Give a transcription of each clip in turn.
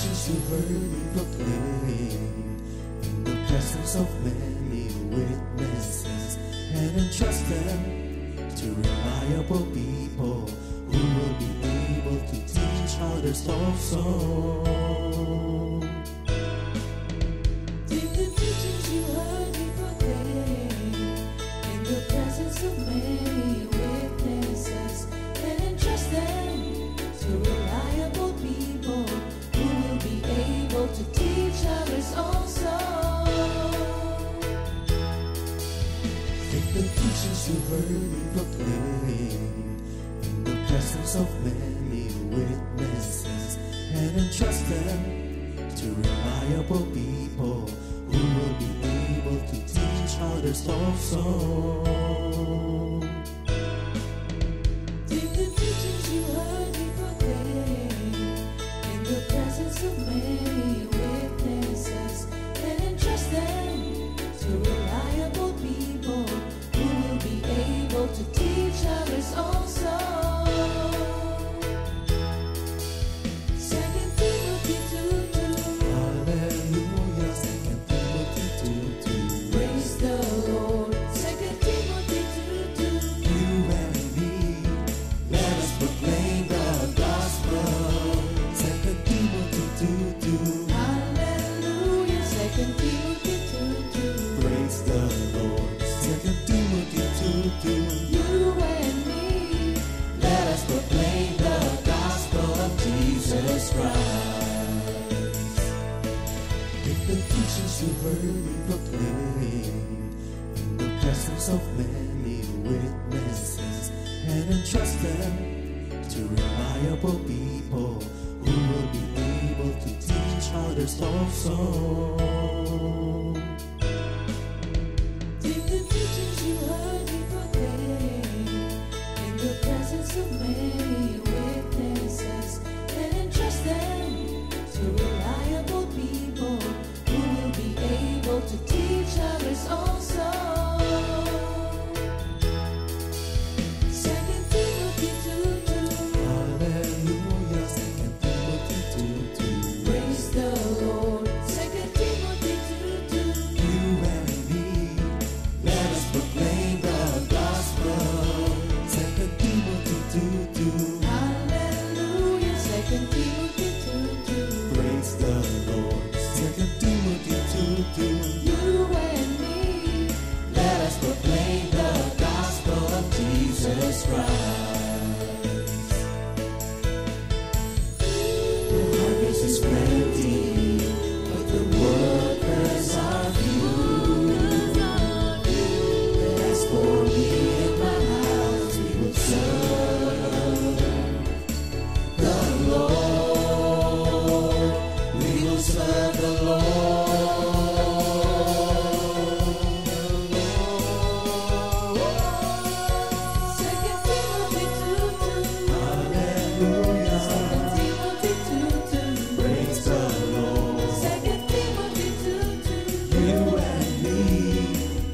teachings you heard me proclaim in the presence of many witnesses, and entrust them to reliable people who will be able to teach others also. Take the teachings you heard me proclaim in the presence of many witnesses, and entrust them to reliable people who will be able to teach others also. Take the teachings you heard me proclaim in the presence of many witnesses, and entrust them to reliable people who will be able to teach others also. Take the teachings you heard me proclaim in the presence of many witnesses, and entrust them to reliable people who will be able to teach others also. 2 Timothy 2:2. Hallelujah, 2 Timothy 2:2. Praise the Lord. 2 Timothy 2:2. You and me, let us proclaim the gospel. 2 Timothy 2:2. Hallelujah. 2 Timothy 2:2. Praise the Lord. 2 Timothy 2:2. You and me, Let us proclaim the gospel of Jesus Christ. Take the teachings you heard me proclaim in the presence of many witnesses, and entrust them to reliable people who will be able to teach others also. take the teachings you heard me proclaim in the presence of many witnesses, and entrust them to reliable people who will be able to teach others also. 2 Timothy 2:2. Hallelujah, 2 Timothy 2:2. Praise the Lord. 2 Timothy 2:2. You and me, let us proclaim the gospel. 2 Timothy 2:2. Hallelujah. 2 Timothy 2:2. Praise the Lord. 2 Timothy 2:2. You and me, Let us proclaim the gospel of Jesus Christ. The harvest is plenty, but the workers are few. But as for me and my house, we will serve the Lord. We will serve the Lord. 2 Timothy 2:2. Hallelujah. 2 Timothy 2:2. Praise the Lord. 2 Timothy 2:2. You and me,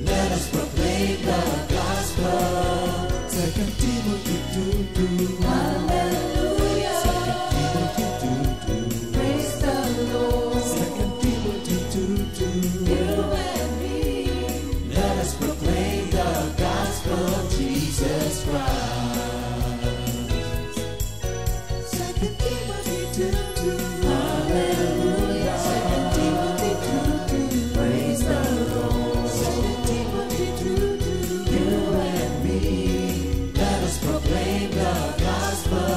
let us proclaim the gospel. 2 Timothy 2:2. Hallelujah. 2 Timothy 2:2. Praise the Lord. 2 Timothy 2:2. You and me, Let us proclaim the gospel of Jesus Christ. 2 Timothy 2:2. Hallelujah. 2 Timothy 2:2. Praise the Lord. 2 Timothy 2:2. You and me, let us proclaim the gospel.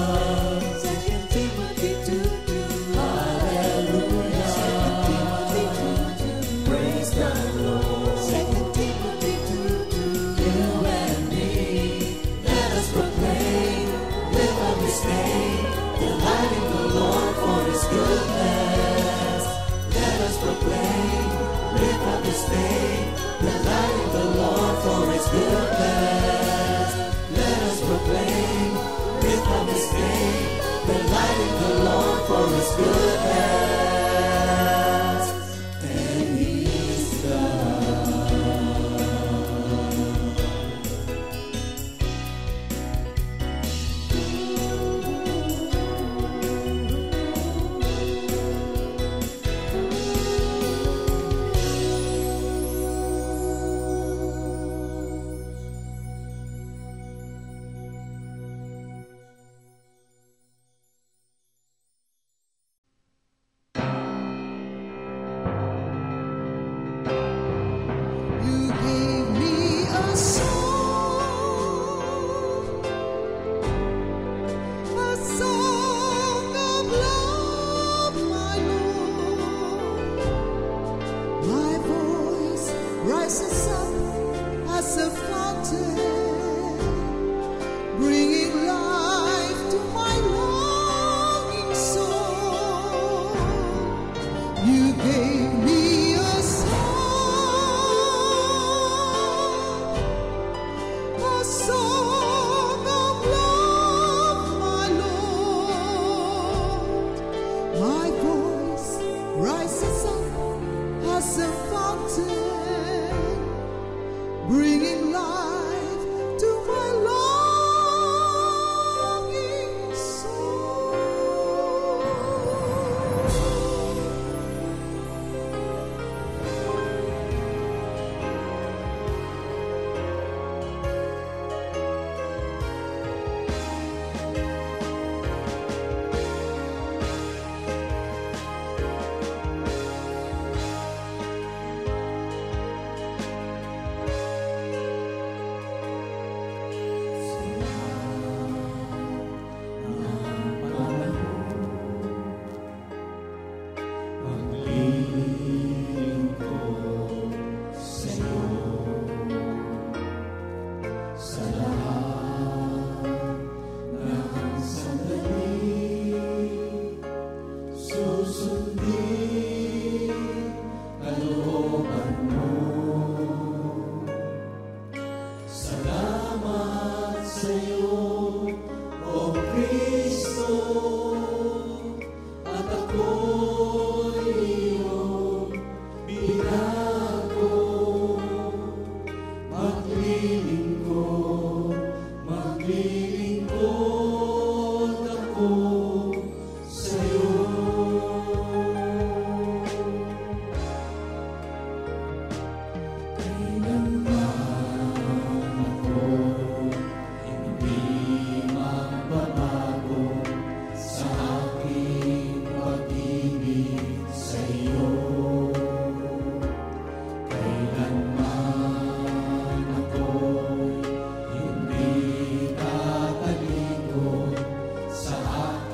2 Timothy 2:2. Hallelujah. 2 Timothy 2:2. Praise the Lord. 2 Timothy 2:2. You and me, let us proclaim, live up His name, delighting the Lord for His goodness. Let us proclaim, live up His name, delighting the Lord for His goodness. Let us proclaim, live up His name, delighting the Lord for His goodness. And He's God.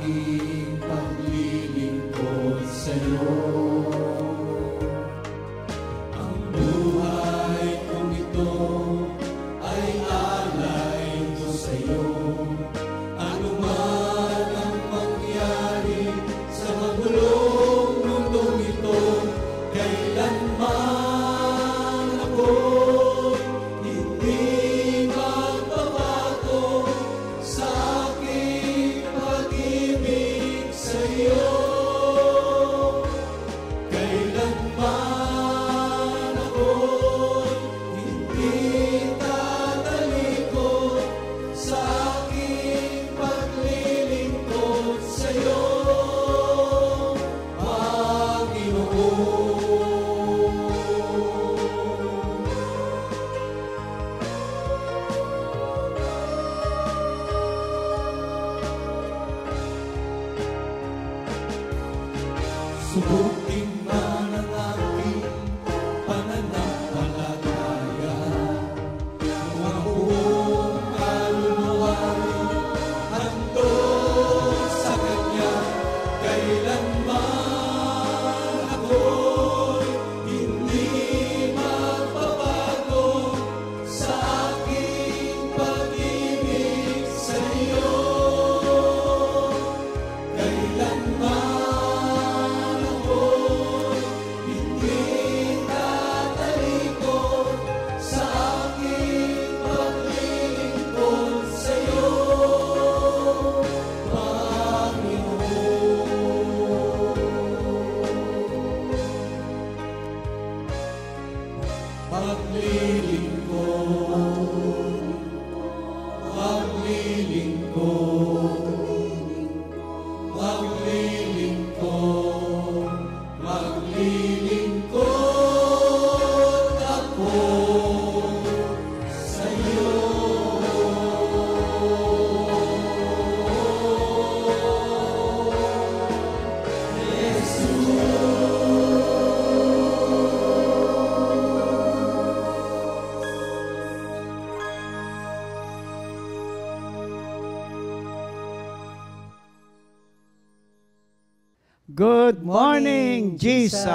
aking paglilingkod sa'yo. Ang buhay kong ito ay alay ko sa'yo. Ano man ang mangyari sa magulong mundong ito, kailanman ako'y hindi magbabago sa aking pag-ibig sa'yo. Kailanman ako'y hindi tatalikod sa aking paglilingkod sa'yo, Panginoon. Subukin man ang aking pananampalataya, kung ang buong kaluluwa'y handog sa Kanya, kailanman ako'y hindi magbabago sa aking pag-ibig sa iyo. Kailanman ako'y hindi tatalikod sa aking paglilingkod sa iyo, Panginoon. Maglilingkod ako sa iyo. Good morning, Jesus!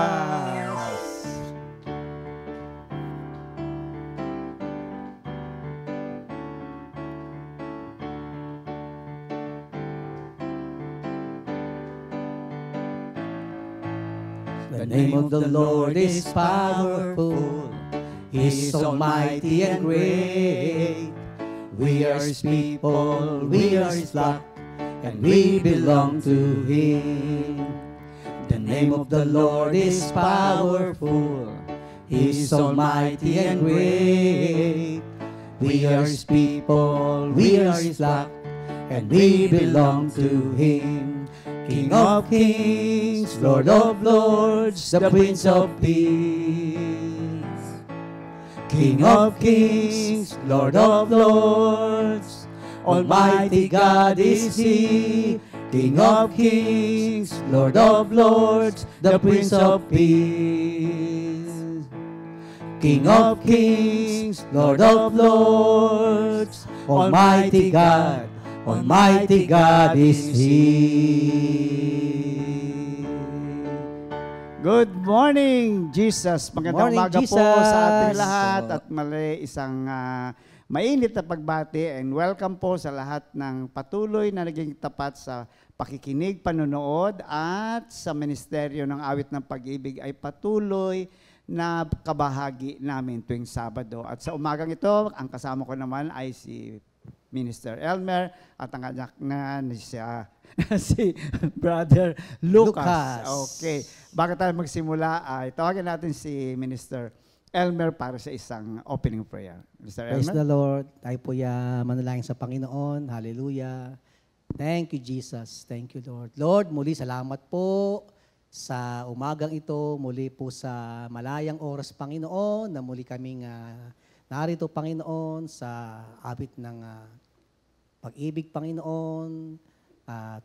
The name of the Lord is powerful. He is almighty and great. We are His people, we are His flock, and we belong to Him. The name of the Lord is powerful. He is almighty and great. We are His people, we are His flock, and we belong to Him. King of kings, Lord of lords, the Prince of peace. King of kings, Lord of lords, Almighty God is He. King of kings, Lord of lords, the Prince of peace. King of kings, Lord of lords, Almighty God is He. Good morning, Jesus! Magandang Morning, umaga po Jesus! sa ating lahat at mali isang mainit na pagbati and welcome po sa lahat ng patuloy na naging tapat sa pakikinig, panonood at sa Ministeryo ng Awit ng Pag-ibig ay patuloy na kabahagi namin tuwing Sabado. At sa umagang ito, ang kasama ko naman ay si Minister Elmer at ang anak na siya, si Brother Lucas. Okay. Bago tayo magsimula, tawagin natin si Minister Elmer para sa isang opening prayer. Mr. Praise Elmer? the Lord. Tayo po manalangin sa Panginoon. Hallelujah. Thank you, Jesus. Thank you, Lord. Lord, muli salamat po sa umagang ito, muli po sa malayang oras, Panginoon, na muli kaming narito, Panginoon, sa awit ng pag-ibig, Panginoon,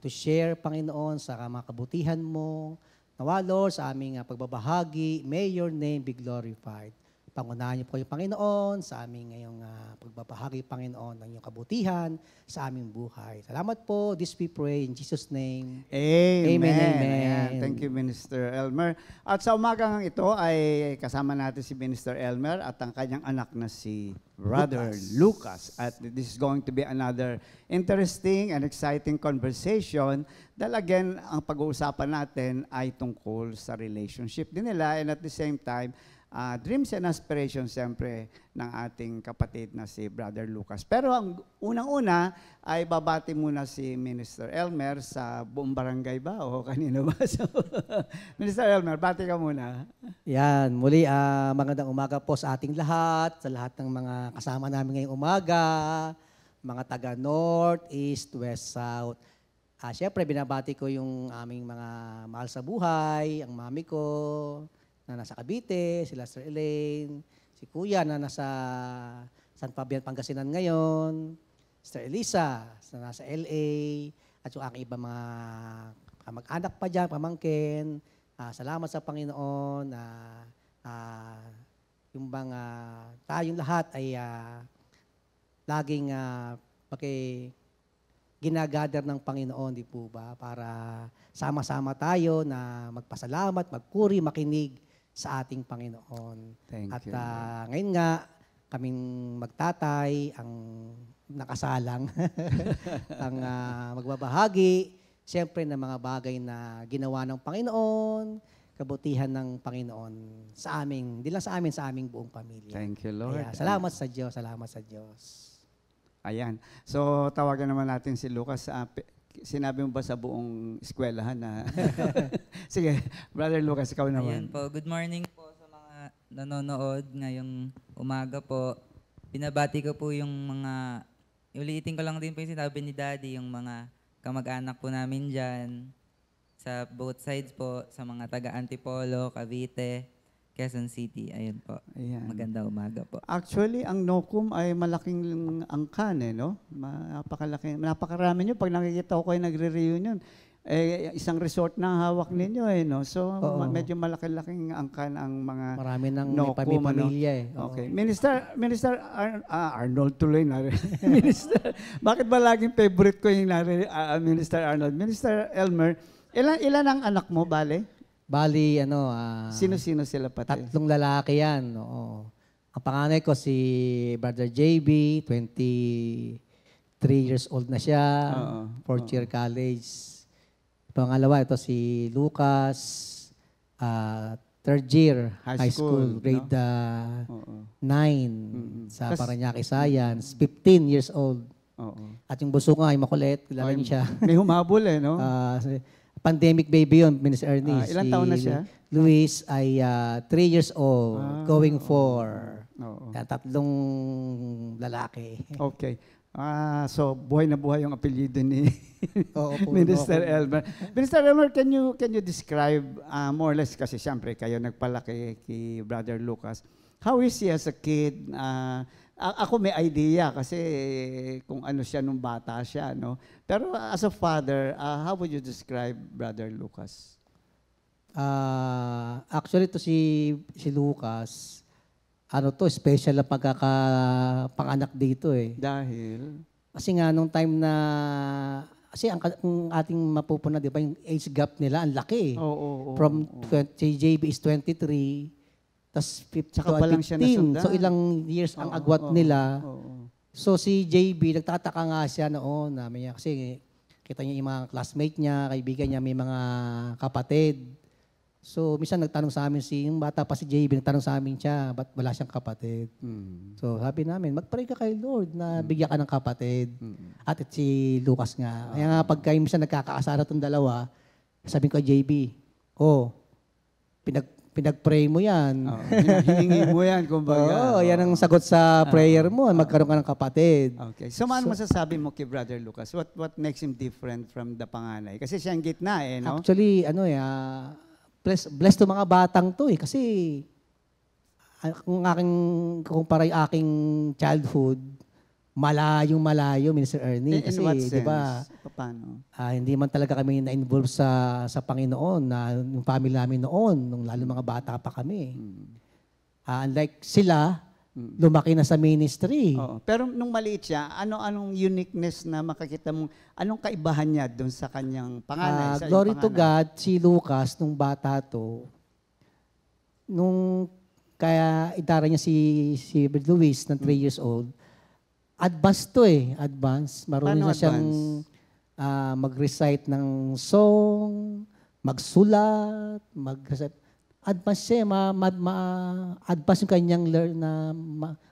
to share, Panginoon, sa mga kabutihan mo. Nawa, Lord, sa aming pagbabahagi, may your name be glorified. Pangunahan niyo po yung Panginoon sa aming ngayong pagbabahagi, Panginoon, ng iyong kabutihan sa aming buhay. Salamat po. This we pray in Jesus' name. Amen. Amen, amen. Ayan. Thank you, Minister Elmer. At sa umagang ito ay kasama natin si Minister Elmer at ang kanyang anak na si Brother Lucas. At this is going to be another interesting and exciting conversation dahil again, ang pag-uusapan natin ay tungkol sa relationship din nila and at the same time, dreams and aspirations siyempre ng ating kapatid na si Brother Lucas. Pero ang unang-una ay babati muna si Minister Elmer sa buong barangay ba o kanino ba? So, Minister Elmer, bati ka muna. Yan, muli magandang umaga po sa ating lahat, sa lahat ng mga kasama namin ngayong umaga, mga taga North, East, West, South. Siyempre, binabati ko yung aming mga mahal sa buhay, ang mami ko, na nasa Cavite, si Lester Elaine, si Kuya na nasa San Fabian, Pangasinan ngayon, Sister Elisa na nasa LA, at yung aking iba mga kamag-anak pa dyan, pamangkin. Salamat sa Panginoon na yung bang tayong lahat ay laging ginagather ng Panginoon, di po ba? Para sama-sama tayo na magpasalamat, magpuri, makinig sa ating Panginoon. Thank At you. ngayon nga, kaming magtatay, ang nakasalang, ang magbabahagi, siyempre ng mga bagay na ginawa ng Panginoon, kabutihan ng Panginoon sa amin, hindi lang sa amin, sa aming buong pamilya. Thank you, Lord. Kaya, salamat sa Diyos, salamat sa Diyos. Ayan. So, tawagan naman natin si Lucas. Sinabi mo ba sa buong eskwelahan na... Sige, Brother Lucas, ikaw naman. Ayan po, good morning po sa mga nanonood ngayong umaga po. Binabati ko po yung mga... Ulitin ko lang din po yung sinabi ni Daddy, yung mga kamag-anak po namin dyan. Sa both sides po, sa mga taga-Antipolo, Cavite, Quezon City. Ayun po. Ayan. Magandang umaga po. Actually, ang NOCUM ay malaking angkan, no? Napakarami nyo. Pag nakikita ko kayo nagre-reunion, isang resort na hawak ninyo, no? So, medyo malaki-laking angkan ang mga Marami nang NOCUM, pamilya eh. Oo. Okay. Minister Arnold tuloy na. Minister, bakit ba laging favorite ko yung Minister Arnold? Minister Elmer, ilan ang anak mo, bale? Bali, Sino-sino sila pati? 3 lalaki yan. Oo. Ang panganay ko si Brother JB, 23 years old na siya, fourth year college. Pangalawa, ito si Lucas, third year high school, grade 9 sa Parañaque Science, 15 years old. At yung buso ko ay makulit, kilala niyo siya. May humabol no? Pandemic baby yun, Minister Ernest. Ilang taon na siya? Luis ay 3 years old, going 4. Kaya 3 lalaki. Okay. So, buhay na buhay yung apelyido ni Minister Elmer. Minister Elmer, can you describe more or less, kasi siyempre kayo nagpalaki kay Brother Lucas. How is he as a kid? Ako may idea kasi kung ano siya nung bata siya, no? Pero as a father, how would you describe Brother Lucas? Actually, to si Lucas, special na pagkakapanganak dito eh. Dahil? Kasi nga, nung time na, kasi ang ating mapupuna, di ba, yung age gap nila, ang laki. From JB is 23, tas 15 Saka pa lang siya nasundan. So ilang years ang agwat nila. So si JB, nagtataka nga siya noon namin niya. Kasi kita niya yung mga classmate niya, kaibigan niya, may mga kapatid. So minsan nagtanong sa amin yung bata pa si JB, nagtanong sa amin siya, ba't wala siyang kapatid? So sabi namin, mag-pray ka kay Lord na bigyan ka ng kapatid. At si Lucas nga. Kaya nga pagka minsan nagkakaasara itong dalawa, sabi ko kay JB, pinag-pray mo yan. Hiningi mo yan, kumbaga. Yan ang sagot sa prayer mo, magkaroon ka ng kapatid. Okay. So, ano masasabi mo kay Brother Lucas? What makes him different from the panganay? Kasi siya ang gitna, no? Actually, blessed to mga batang to eh. Kasi, kung kumpara yung aking childhood, malayong-malayo, Minister Ernie. In what sense? Diba, paano? Hindi man talaga kami na-involve sa Panginoon, na yung family namin noon, nung lalo mga bata pa kami. Unlike sila, lumaki na sa ministry. Oo. Pero nung maliit siya, anong uniqueness na makakita mong, anong kaibahan niya doon sa kanyang panganay? Sa Glory iyong to panganay? God, si Lucas, nung bata to, nung kaya itara niya si Luis ng 3 years old, advanced to advanced. Marunong Paano na siyang mag-recite ng song, magsulat, advanced siya, advanced yung kanyang learn na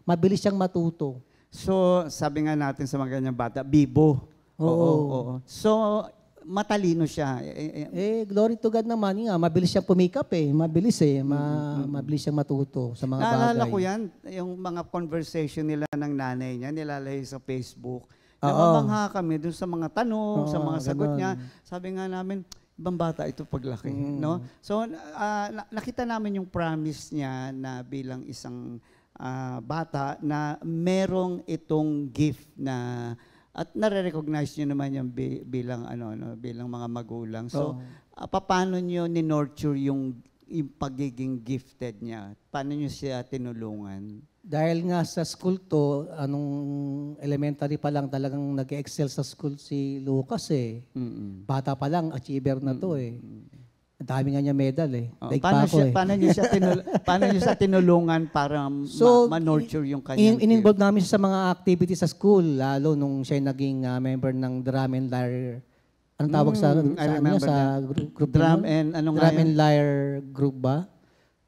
mabilis siyang matuto. So, sabi nga natin sa mga ganyang bata, bibo. Oo. So, matalino siya. Glory to God naman, mabilis siyang pumikap mabilis mabilis siyang matuto sa mga bagay. Naalala ko yan, yung mga conversation nila ng nanay niya, nilalagay sa Facebook. Namamangha kami dun sa mga tanong, sa mga sagot niya. Sabi nga namin, ibang bata ito paglaki, no? So nakita namin yung promise niya na bilang isang bata na merong itong gift na at nare-recognize niyo naman yung bilang bilang mga magulang. So paano niyo ni-nurture yung pagiging gifted niya? Paano niyo siya tinulungan? Dahil nga sa school to, anong elementary pa lang talagang nag-excel sa school si Lucas Bata pa lang, achiever na to Ang dami nga niya medal Paano niyo siya tinulungan para ma-nurture yung kanyang in-involve namin siya sa mga activities sa school, lalo nung siya naging member ng Drum and Lyre. Anong tawag sa group? Drum and Drum and Lyre group ba?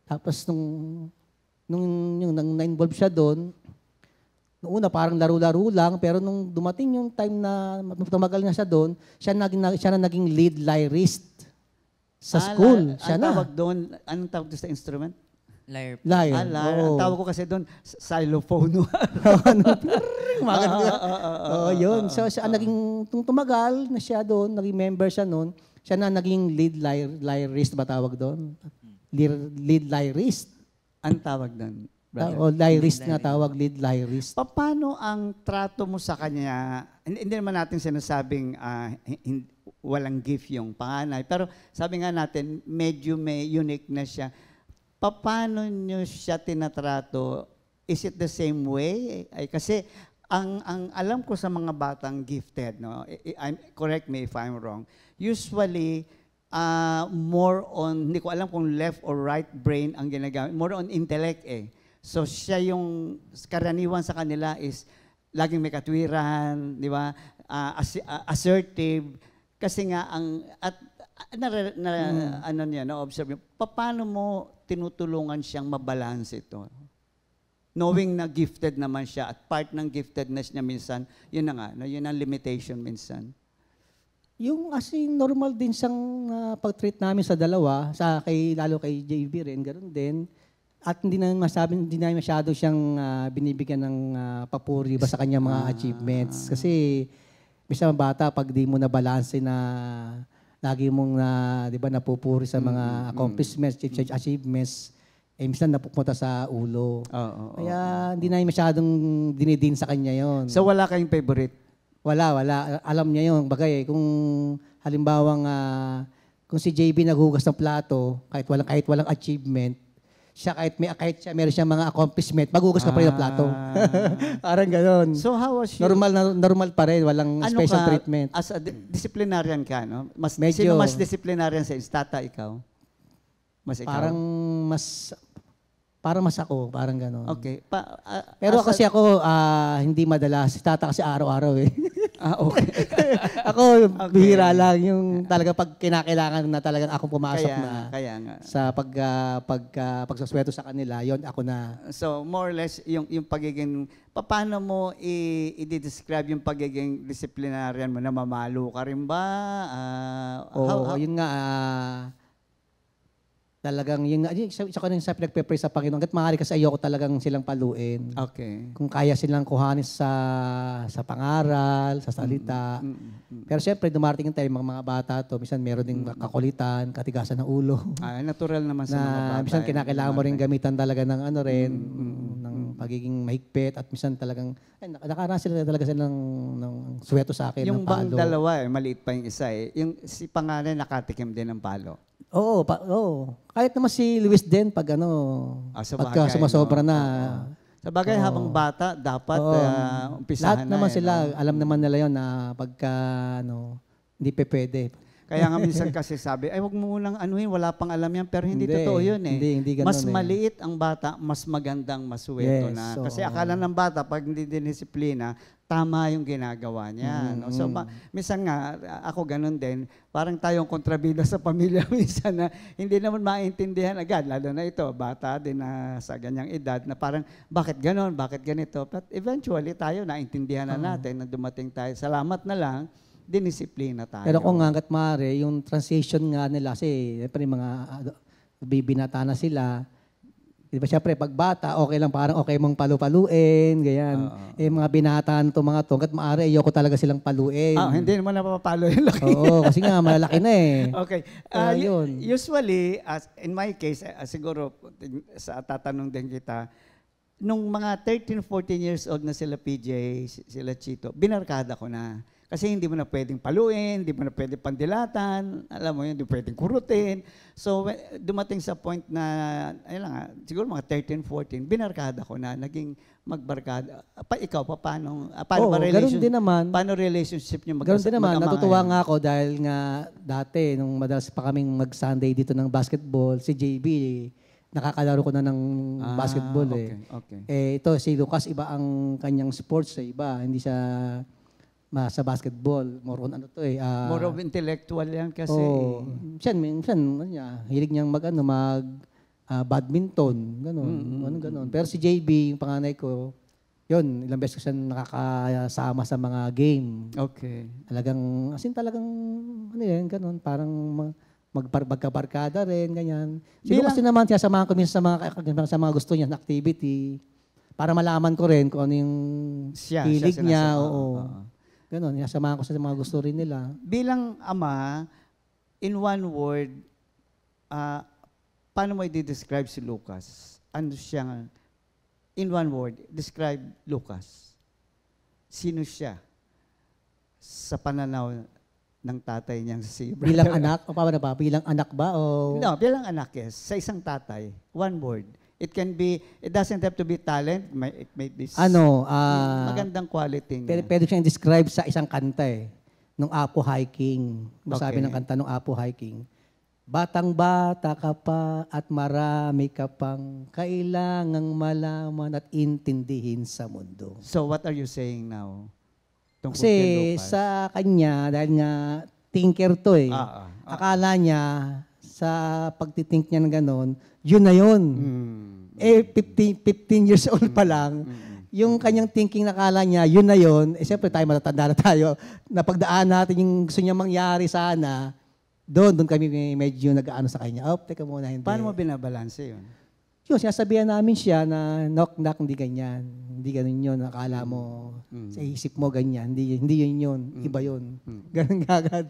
Tapos nung na-involve siya doon, noong una parang laro-laro lang, pero nung dumating yung time na tumagal na siya doon, siya na naging lead lyrist sa school. Siya tawag doon, anong tawag doon sa instrument? Lyre. Lyre. Ang tawag ko kasi doon, xylophone. Yun. So siya naging, tumagal na siya doon, naging member siya noon, siya na naging lead lyrist ba tawag doon? Lead lyrist. Ang tawag doon? Lyrist nga tawag, lead lyrist. Paano ang trato mo sa kanya? Hindi naman natin sinasabing walang gift yung panganay. Pero sabi nga natin, medyo may uniqueness siya. Paano nyo siya tinatrato? Is it the same way? Kasi ang alam ko sa mga batang gifted, no? Correct me if I'm wrong, usually, more on, hindi ko alam kung left or right brain ang ginagamit, more on intellect So siya yung karaniwan sa kanila is laging may katwiran, di ba? Assertive. Kasi nga na-observe paano mo tinutulungan siyang mabalance ito? Knowing na gifted naman siya at part ng giftedness niya minsan, yun na nga, yun ang limitation minsan. Yung normal din siyang pag-treat namin sa dalawa, lalo kay JB rin, ganoon din. At hindi namin masyado siyang binibigyan ng papuri ba sa kanyang mga achievements. Kasi minsan bata, pag di mo na balance na lagi mong napupuri sa mga accomplishments, achievements, minsan napupunta sa ulo. Kaya hindi namin masyadong dinidin sa kanya yon. So wala kayong favorite? Wala. Alam niya yun. Bagay, kung halimbawang kung si JB naghugas ng plato, kahit walang achievement, siya kahit siya meron siyang mga accomplishment, maghugas ka pa rin ng plato. Parang gano'n. So how was you? Normal pa rin, walang special treatment. As a disciplinarian ka, no? Medyo, sino mas disciplinarian sa tata, ikaw? Mas ikaw? Parang mas ako, parang gano'n. Okay. Pero kasi ako, hindi madalas. Si tata kasi araw-araw okay. Ako, bihira lang. Yung talaga pag kinakailangan na talagang ako pumasok kaya nga. Sa pagsusweto sa kanila, yon ako na. So, more or less, yung pagiging, paano mo i-describe yung pagiging disciplinarian mo? Na mamalo ka rin ba? Yun nga, talagang yun isa ko rin sa pinagpe-pray sa Panginoon. Kahit maaari kasi ayoko talagang silang paluin. Okay. Kung kaya silang kuhanin sa pangaral, sa salita. Pero siyempre, dumarating yung time, mga bata to, minsan meron ding kakulitan, katigasan ng ulo. Natural naman sa mga bata. Minsan kinakailangan mo rin gamitan talaga ng ng magiging mahigpit at minsan talagang, nakaranas sila talaga sila ng sweto sa akin, Yung ng bang palo. dalawa, maliit pa yung isa eh. Yung si panganay nakatikim din ng palo. Oo, oo. Kahit naman si Luis din pag Sa pagka bagay, sumasobra no? na. Sa bagay, Oo. habang bata, dapat Oo. umpisahan Lahat na. naman eh, sila, no? alam naman nila yon na pagka hindi pa pwede. Kaya nga minsan kasi sabi, ay wag mo munang anuhin, wala pang alam yan. Pero hindi Hindi, totoo yun eh. hindi ganun Mas eh. maliit ang bata, mas magandang masuweto Yes, na. Kasi oo. akala ng bata, pag hindi dinisiplina, tama yung ginagawa niya. No? So, minsan nga, ako ganun din, parang tayong kontrabida sa pamilya minsan na hindi naman maintindihan agad, lalo na ito, bata din na sa ganyang edad, na parang, bakit ganun, bakit ganito? But eventually, tayo naintindihan na natin na dumating tayo. Salamat na lang, dinisiplina tayo. Pero kung hanggat maaari, yung transition nga nila, kasi siyempre mga bibinata na sila, di ba siyempre pag bata, okay lang, parang okay mong palu-paluin, ganyan. Mga binataan to mga to, hanggat maaari, ayoko talaga silang paluin. Hindi naman napapalo yung laki. Oo, kasi nga malalaki na eh. Okay. Yun. Usually, in my case, siguro, sa tatanong din kita, nung mga 13, 14 years old na sila PJ, sila Chito, binarkada ko na. Kasi hindi mo na pwedeng paluin, hindi mo na pwedeng pandilatan, alam mo yun, hindi pwedeng kurutin. So, dumating sa point na, ayun lang nga, siguro mga 13, 14, binarkada ko na, naging magbarkada. Ikaw, paano ba ganun din naman. Paano relationship niyo Ganun din naman, mag-ama natutuwa ngayon? nga ako dahil nga dati, nung madalas pa kaming mag-Sunday dito ng basketball, si JB, nakakalaro ko na ng basketball Okay. Ito, si Lucas, iba ang kanyang sports iba, hindi siya sa basketball. More on More of intellectual yan kasi. Minsan, hilig niyang mag badminton, gano'n. Pero si JB, yung panganay ko, yun, ilang beses ko siya nakakasama sa mga game. Okay. Talagang, gano'n, parang magkabarkada rin, ganyan. Siguro kasi naman siya samahan ko minsan sa mga gusto niya na activity para malaman ko rin kung ano yung hilig niya. Ganon, samahan ko sa mga gusto rin nila. Bilang ama, in one word, paano mo i-describe si Lucas? Ano siya? In one word, describe Lucas. Sino siya sa pananaw ng tatay niyang si brother? Bilang anak? O paano ba? Bilang anak ba? O... No, bilang anak, yes. Sa isang tatay. One word. It doesn't have to be talent. It may be magandang quality niya. Pwede siyang describe sa isang kanta nung Apo Hiking. Sabi ng kanta nung Apo Hiking. Batang-bata ka pa at marami ka pang kailangang malaman at intindihin sa mundo. So what are you saying now? Kasi sa kanya, dahil nga thinker to akala niya sa pagtitink niya ng ganon, yun na yun. 15 years old pa lang, yung kanyang thinking nakala niya, yun na yun, siyempre tayo matatanda na tayo, napagdaan natin yung gusto niya mangyari sana, doon kami medyo nag-ano sa kanya. Teka muna, hindi. Paano mo binabalanse yun? Yun, sinasabihan namin siya na knock-knock, hindi ganyan. Hindi ganun yun. Akala mo, sa isip mo ganyan. Hindi yun. Iba yun. Ganun agad.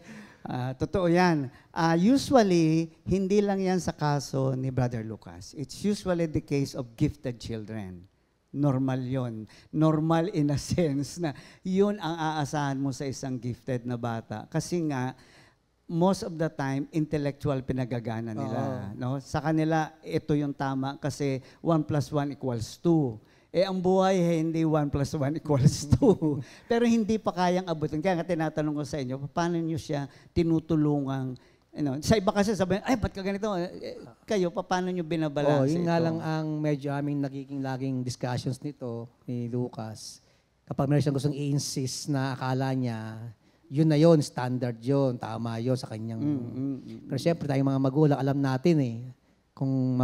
Totoo yan. Usually, hindi lang yan sa kaso ni Brother Lucas. It's usually the case of gifted children. Normal yon. Normal in a sense na yun ang aasahan mo sa isang gifted na bata. Kasi nga, most of the time, intellectual pinagagana nila. No? Sa kanila, ito yung tama kasi 1 + 1 = 2. Ang buhay, hindi 1 + 1 = 2. Pero hindi pa kayang abutin. Kaya nga tinatanong ko sa inyo, paano nyo siya tinutulungang, sa iba kasi sabihin, ay, ba't ka ganito? Kayo, paano nyo binabalanse yun ito? nga lang ang medyo aming nagiging laging discussions nito ni Lucas. Kapag meron siyang gustong i-insist na akala niya, yun na yun, standard yun, tama yun sa kanyang... Pero siyempre, tayong mga magulang, alam natin kung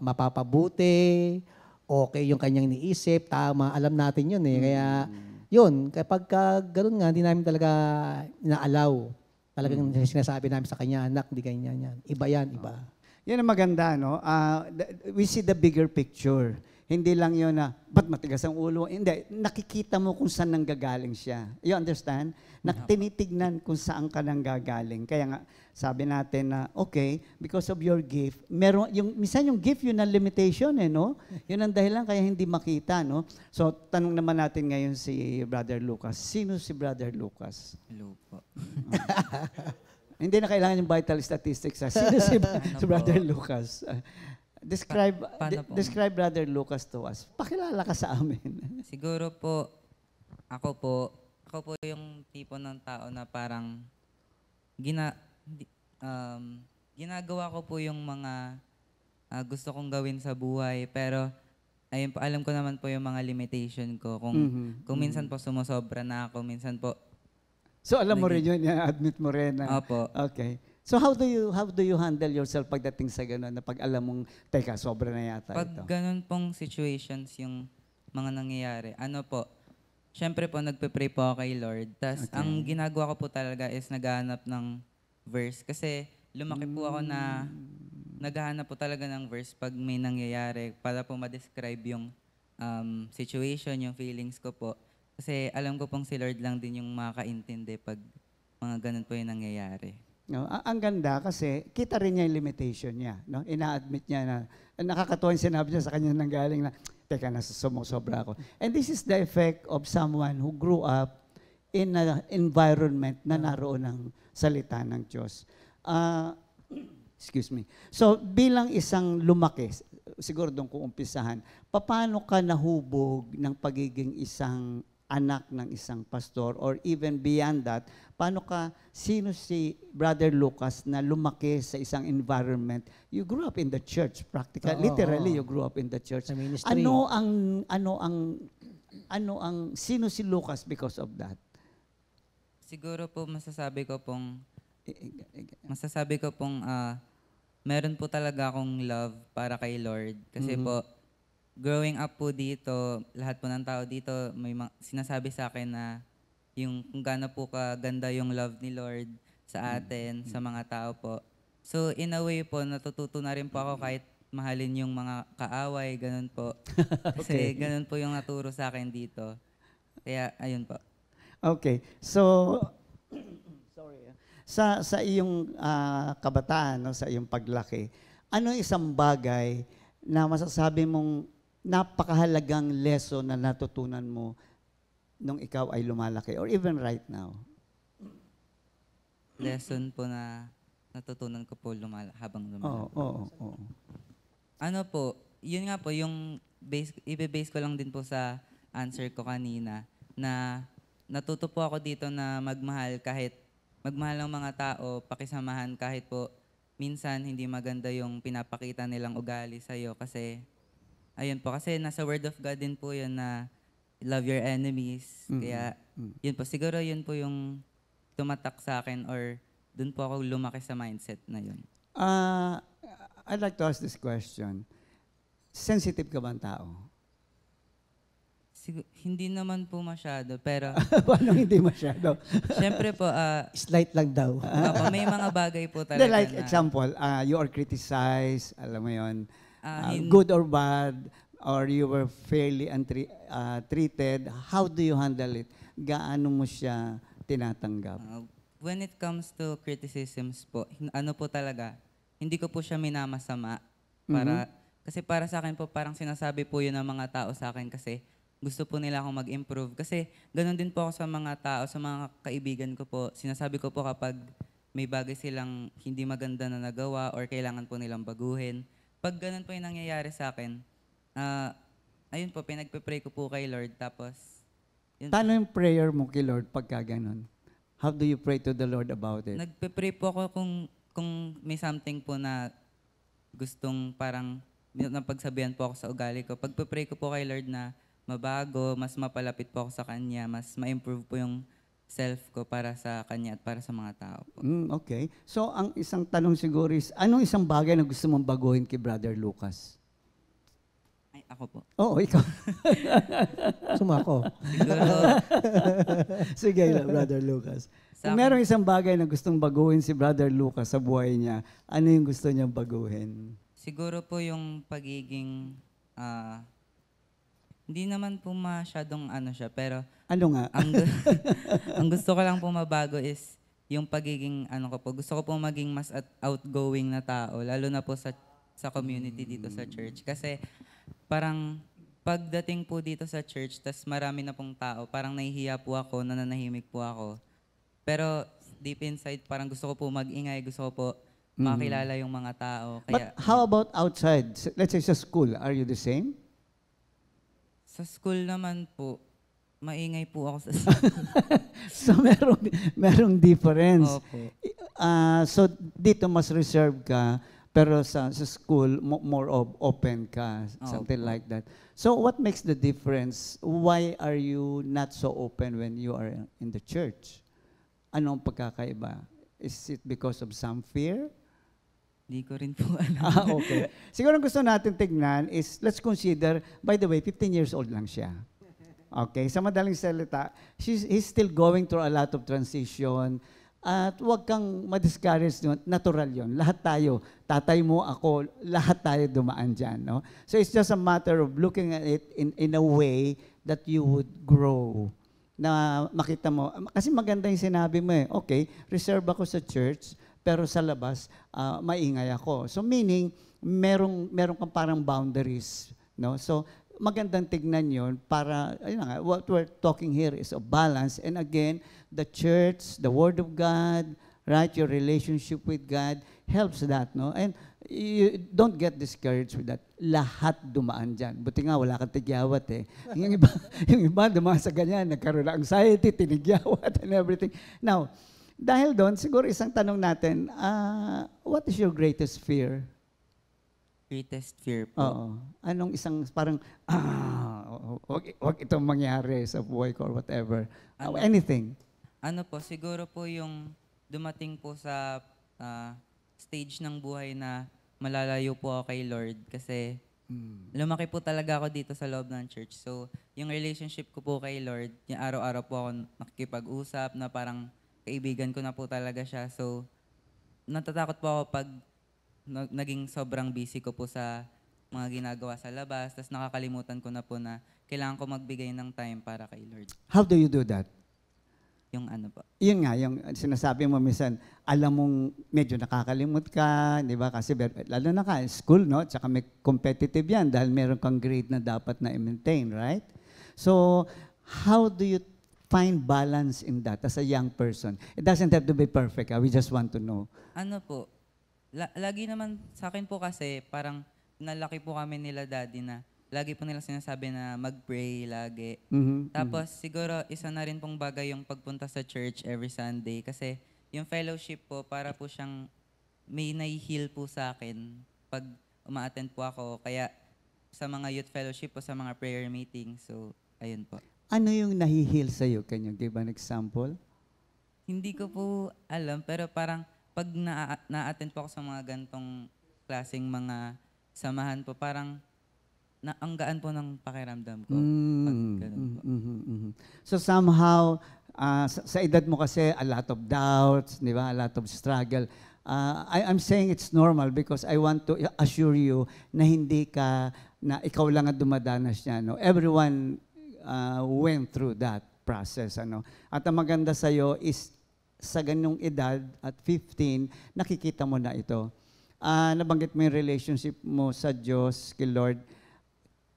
mapapabuti, okay yung kanyang niisip, tama, alam natin yun Kaya, yun, kapag ganun nga, hindi namin talaga inaalaw. Talagang sinasabi namin sa kanya, anak, di ganyan yan. Iba yan, iba. Yan ang maganda, no? We see the bigger picture. Hindi lang yun na, ba't matigas ang ulo? Hindi, nakikita mo kung saan nanggagaling siya. You understand? Tinitignan kung saan ka nanggagaling. Kaya nga, sabi natin na, okay, because of your gift, minsan yung gift yun ang limitation, no? Yun ang dahilan kaya hindi makita, no? So, tanong naman natin ngayon si Brother Lucas. Sino si Brother Lucas? Hello po. Hindi na kailangan yung vital statistics. Sino si Brother Lucas? Describe Brother Lucas to us. Pakilala ka sa amin. Siguro po, ako po yung tipo ng tao na parang ginagawa ko po yung mga gusto kong gawin sa buhay, pero ayun po, alam ko naman po yung mga limitation ko. Kung minsan po sumosobra na ako, minsan po. So alam mo rin yun, admit mo rin. Opo. Okay. So how do you handle yourself pagdating sa gano'n na pag alam mong, teka, sobra na yata Pag ito? ganun pong situations yung mga nangyayari, syempre po nagpe-pray po ako kay Lord. Tapos ang ginagawa ko po talaga is naghahanap ng verse. Kasi lumaki po ako na naghahanap po talaga ng verse pag may nangyayari para po ma-describe yung situation, yung feelings ko po. Kasi alam ko pong si Lord lang din yung makakaintindi pag mga ganun po yung nangyayari. No, ang ganda kasi kita rin niya yung limitation niya. No? Ina-admit niya na, nakakatuwa yung sinabi niya sa kanya nanggaling na, teka, sobra ako. And this is the effect of someone who grew up in an environment na naroon ng salita ng Diyos. Excuse me. So, bilang isang lumaki, siguro doon ko umpisahan, paano ka nahubog ng pagiging isang anak ng isang pastor or even beyond that, sino si Brother Lucas na lumaki sa isang environment? You grew up in the church, practically, literally you grew up in the church. Sa ministry. Sino si Lucas because of that? Siguro po masasabi ko pong meron po talaga akong love para kay Lord. Kasi po, growing up po dito, lahat po ng tao dito, may sinasabi sa akin na yung kung gaano po kaganda yung love ni Lord sa atin, sa mga tao po. So in a way po, natututo na rin po ako kahit mahalin yung mga kaaway, ganun po. Kasi ganun po yung naturo sa akin dito. Kaya ayun po. Okay. So, sa iyong kabataan, no, sa iyong paglaki, ano isang bagay na masasabi mong napakahalagang lesson na natutunan mo nung ikaw ay lumalaki or even right now? Lesson po na natutunan ko po habang lumalaki. Oo. Ano po, yun nga po, yung ibe-base ko lang din po sa answer ko kanina na natuto po ako dito na magmahal ng mga tao, pakisamahan kahit po minsan hindi maganda yung pinapakita nilang ugali sa'yo kasi ayun po, kasi nasa Word of God din po yun na love your enemies. Kaya yun po, siguro yun po yung tumatak sa akin or dun po ako lumaki sa mindset na yun. I'd like to ask this question. Sensitive ka ba ang tao? Hindi naman po masyado, pero Paano hindi masyado? syempre po, Slight lang daw. may mga bagay po talaga Like na example, you are criticized, alam mo yun, hin- good or bad, or you were fairly treated. How do you handle it? Gaano mo siya tinatanggap? when it comes to criticisms po, ano po talaga, hindi ko po siya minamasama. Kasi para sa akin po, parang sinasabi po yun ng mga tao sa akin kasi gusto po nila akong mag-improve. Kasi ganun din po ako sa mga tao, sa mga kaibigan ko po. Sinasabi ko po kapag may bagay silang hindi maganda na nagawa or kailangan po nilang baguhin. Pag ganun po yung nangyayari sa akin, ayun po, pinagpe-pray ko po kay Lord. Tapos, yun, Paano yung prayer mo kay Lord pagka ganun? How do you pray to the Lord about it? nagpe-pray po ako kung may something po na gustong parang napagsabihan po ako sa ugali ko. Pagpe-pray ko po kay Lord na mabago, mas mapalapit po ako sa Kanya, mas ma-improve po yung self ko para sa Kanya at para sa mga tao po. Okay. So, ang isang tanong siguro is, anong isang bagay na gusto mong baguhin kay Brother Lucas? Ay, ako po. Oo, ikaw. Sumako. Siguro, Sige, Brother Lucas. Kung merong isang bagay na gustong baguhin si Brother Lucas sa buhay niya, ano yung gusto niyang baguhin? Siguro po yung pagiging, hindi naman po masyadong ano siya, pero Ano nga? ang gusto ko lang po mabago is yung pagiging, ano ko po, gusto ko po maging mas outgoing na tao, lalo na po sa community dito sa church. Kasi parang pagdating po dito sa church, tas marami na pong tao, parang nahihiya po ako, nananahimik po ako. Pero deep inside, parang gusto ko po mag-ingay, gusto ko po makilala yung mga tao. But Kaya how about outside? Let's say sa school, are you the same? sa school naman po, maingay po ako sa So merong difference. Opo. So dito mas reserved ka, pero sa school more of open ka, something Opo. like that. So what makes the difference? Why are you not so open when you are in the church? Anong pagkakaiba? Is it because of some fear? Di ko rin po alam. Okay. Siguro gusto natin tignan is, let's consider, by the way, 15 years old lang siya. Okay, sa madaling salita, he's still going through a lot of transition. At huwag kang ma-discourage yun. Natural yun. Lahat tayo, tatay mo, ako, lahat tayo dumaan dyan. No? So it's just a matter of looking at it in a way that you would grow. Na makita mo, kasi maganda yung sinabi mo eh, okay, reserve ako sa church, pero sa labas, maingay ako. So meaning, meron kang parang boundaries. No? So, magandang tignan yon para, ayun nga, what we're talking here is of balance. And again, the church, the Word of God, right, your relationship with God, helps that, no? And you don't get discouraged with that. Lahat dumaan dyan. Buti nga, wala kang tigyawat eh. Yung iba dumaan sa ganyan, nagkaroon ng anxiety, tinigyawat and everything. Now, dahil doon, siguro isang tanong natin, what is your greatest fear? Greatest fear po. Oo. Anong isang parang, wag itong mangyari sa buhay ko or whatever. Anything. Ano po, siguro po yung dumating po sa stage ng buhay na malalayo po ako kay Lord kasi lumaki po talaga ako dito sa loob ng church. So, yung relationship ko po kay Lord, yung araw-araw po ako nakikipag-usap na parang kaibigan ko na po talaga siya. So, natatakot po ako pag naging sobrang busy ko po sa mga ginagawa sa labas, tapos nakakalimutan ko na po na kailangan ko magbigay ng time para kay Lord. How do you do that? Yung ano po. Yun nga, yung sinasabi mo minsan, alam mong medyo nakakalimot ka, di ba? Kasi lalo na ka, school, no? Tsaka may competitive yan dahil meron kang grade na dapat na i-maintain, right? So, how do you find balance in that as a young person? It doesn't have to be perfect. We just want to know. Ano po, lagi naman sa akin po kasi parang nalaki po kami nila daddy na lagi po nila sinasabi na mag-pray lagi. Tapos siguro isa na rin pong bagay yung pagpunta sa church every Sunday kasi yung fellowship po para po siyang may nai-heal po sa akin pag uma-attend po ako. Kaya sa mga youth fellowship po, sa mga prayer meeting. So, ayun po. Ano yung nahi-heal sa'yo? Can you give an example? Hindi ko po alam pero parang pag na-attend po ako sa mga gantong klaseng mga samahan po, parang ang gaan po ng pakiramdam ko. Pag ganun po. So somehow, sa edad mo kasi, a lot of doubts, di ba? A lot of struggle. I'm saying it's normal because I want to assure you na hindi ka, na ikaw lang ang dumadanas niya. No? Everyone went through that process. Ano? At ang maganda sa'yo is, sa ganyong edad, at 15, nakikita mo na ito. Nabanggit mo yung relationship mo sa Diyos, kay Lord.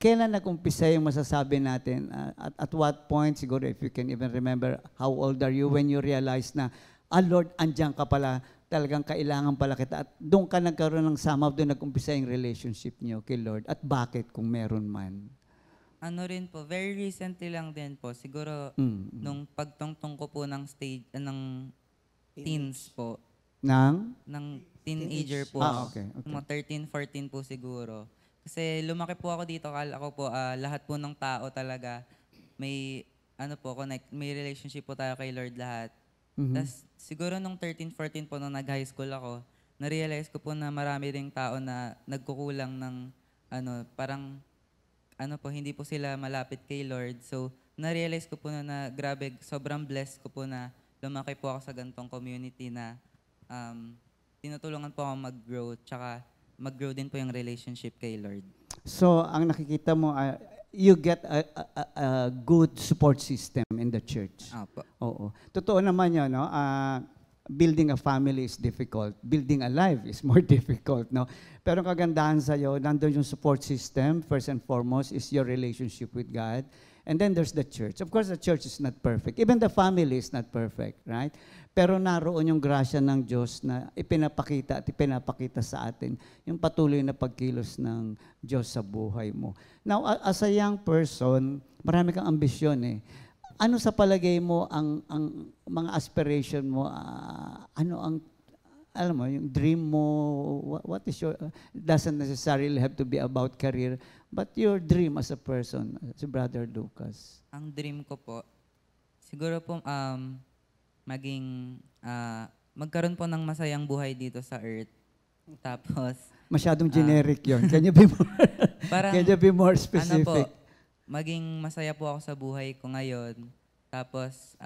Kailan nag-umpisa yung masasabi natin? At what point, siguro if you can even remember, how old are you when you realize na, Lord, andyan ka pala, talagang kailangan pala kita. At doon ka nagkaroon ng somehow, doon nag-umpisa yung relationship niyo kay Lord. At bakit kung meron man? Ano rin po, very recently lang din po, siguro nung pagtungtong ko po ng stage, ng teens po, ng teenager po, Okay. mga 13, 14 po siguro. Kasi lumaki po ako dito, akala ko po, lahat po ng tao talaga, may, ano po, may relationship po tayo kay Lord lahat. Tapos siguro nung 13, 14 po, nung nag-high school ako, na-realize ko po na marami ding tao na nagkukulang ng, parang, hindi po sila malapit kay Lord. So, na-realize ko po na grabe, sobrang blessed ko po na lumaki po ako sa ganitong community na tinutulungan po ako mag-grow, tsaka mag-grow din po yung relationship kay Lord. So, ang nakikita mo, you get a good support system in the church. Apo. Oo. Totoo naman yun, no? Building a family is difficult. Building a life is more difficult, no? Pero ang kagandahan sa'yo, nandun yung support system, first and foremost, is your relationship with God. And then there's the church. Of course, the church is not perfect. Even the family is not perfect, right? Pero naroon yung grasya ng Diyos na ipinapakita at ipinapakita sa atin yung patuloy na pagkilos ng Diyos sa buhay mo. Now, as a young person, marami kang ambisyon eh. Ano sa palagay mo ang mga aspiration mo? Ano ang, alam mo, yung dream mo? What is your, doesn't necessarily have to be about career, but your dream as a person, si Brother Lucas. Ang dream ko po, siguro po magkaroon po ng masayang buhay dito sa earth. Tapos, Masyadong generic yun. Can you be more, parang, can you be more ano po, specific? maging masaya po ako sa buhay ko ngayon. Tapos,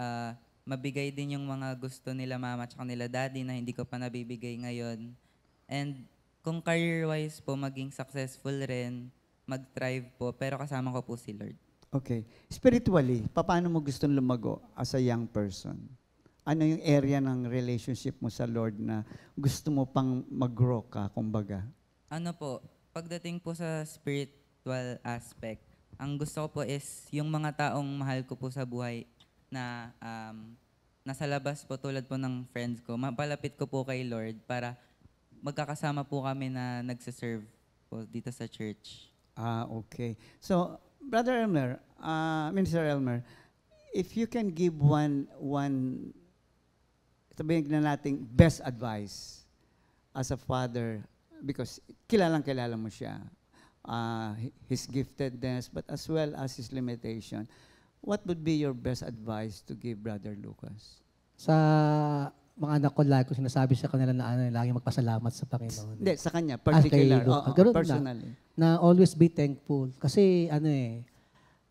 mabigay din yung mga gusto nila mama at nila daddy na hindi ko pa nabibigay ngayon. And kung career-wise po, maging successful rin, mag-thrive po, pero kasama ko po si Lord. Okay. Spiritually, paano mo gustong lumago as a young person? Ano yung area ng relationship mo sa Lord na gusto mo pang mag-grow ka, kumbaga? Ano po, pagdating po sa spiritual aspect, ang gusto ko po is yung mga taong mahal ko po sa buhay na nasa labas po tulad po ng friends ko, mapalapit ko po kay Lord para magkakasama po kami na nagsiserve po dito sa church. Okay. So, Brother Elmer, Minister Elmer, if you can give one sabihin na natin, best advice as a father, because kilala mo siya, his giftedness, but as well as his limitation, what would be your best advice to give Brother Lucas? Sa mga anak ko, lagi ko sinasabi sa kanila na lagi magpasalamat sa Panginoon. Hindi, sa kanya, particular, Ganun personally. Na always be thankful. Kasi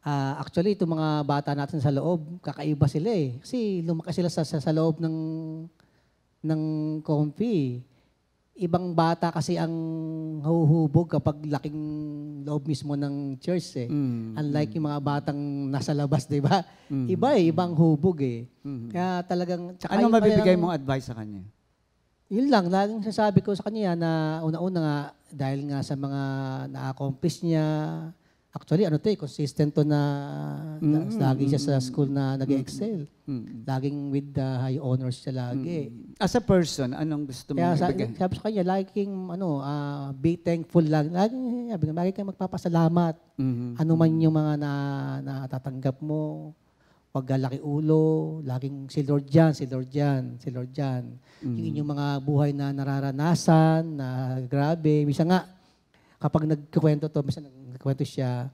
actually, itong mga bata natin sa loob, kakaiba sila eh. Kasi lumaki sila sa loob ng comfy. Ibang bata kasi ang huhubog kapag laking loob mismo ng church eh. Unlike yung mga batang nasa labas, di ba? Iba eh, ibang hubog eh. Kaya talagang... Ano mabibigay mong advice sa kanya? Yun lang, laging sasabi ko sa kanya na una-una nga, dahil nga sa mga na-accomplish niya, actually, consistent to na lagi siya sa school na nag-excel. Laging with the high honors siya lagi. As a person, anong gusto mo ibigay? Sabi sa kanya, laging be thankful lang. Lagi kang magpapasalamat. Ano man yung mga natatanggap mo, huwag galaki ulo, laging si Lord yan, si Lord yan, si Lord yan. Yung inyong mga buhay na nararanasan, na grabe. Misa nga, kapag nagkukwento siya,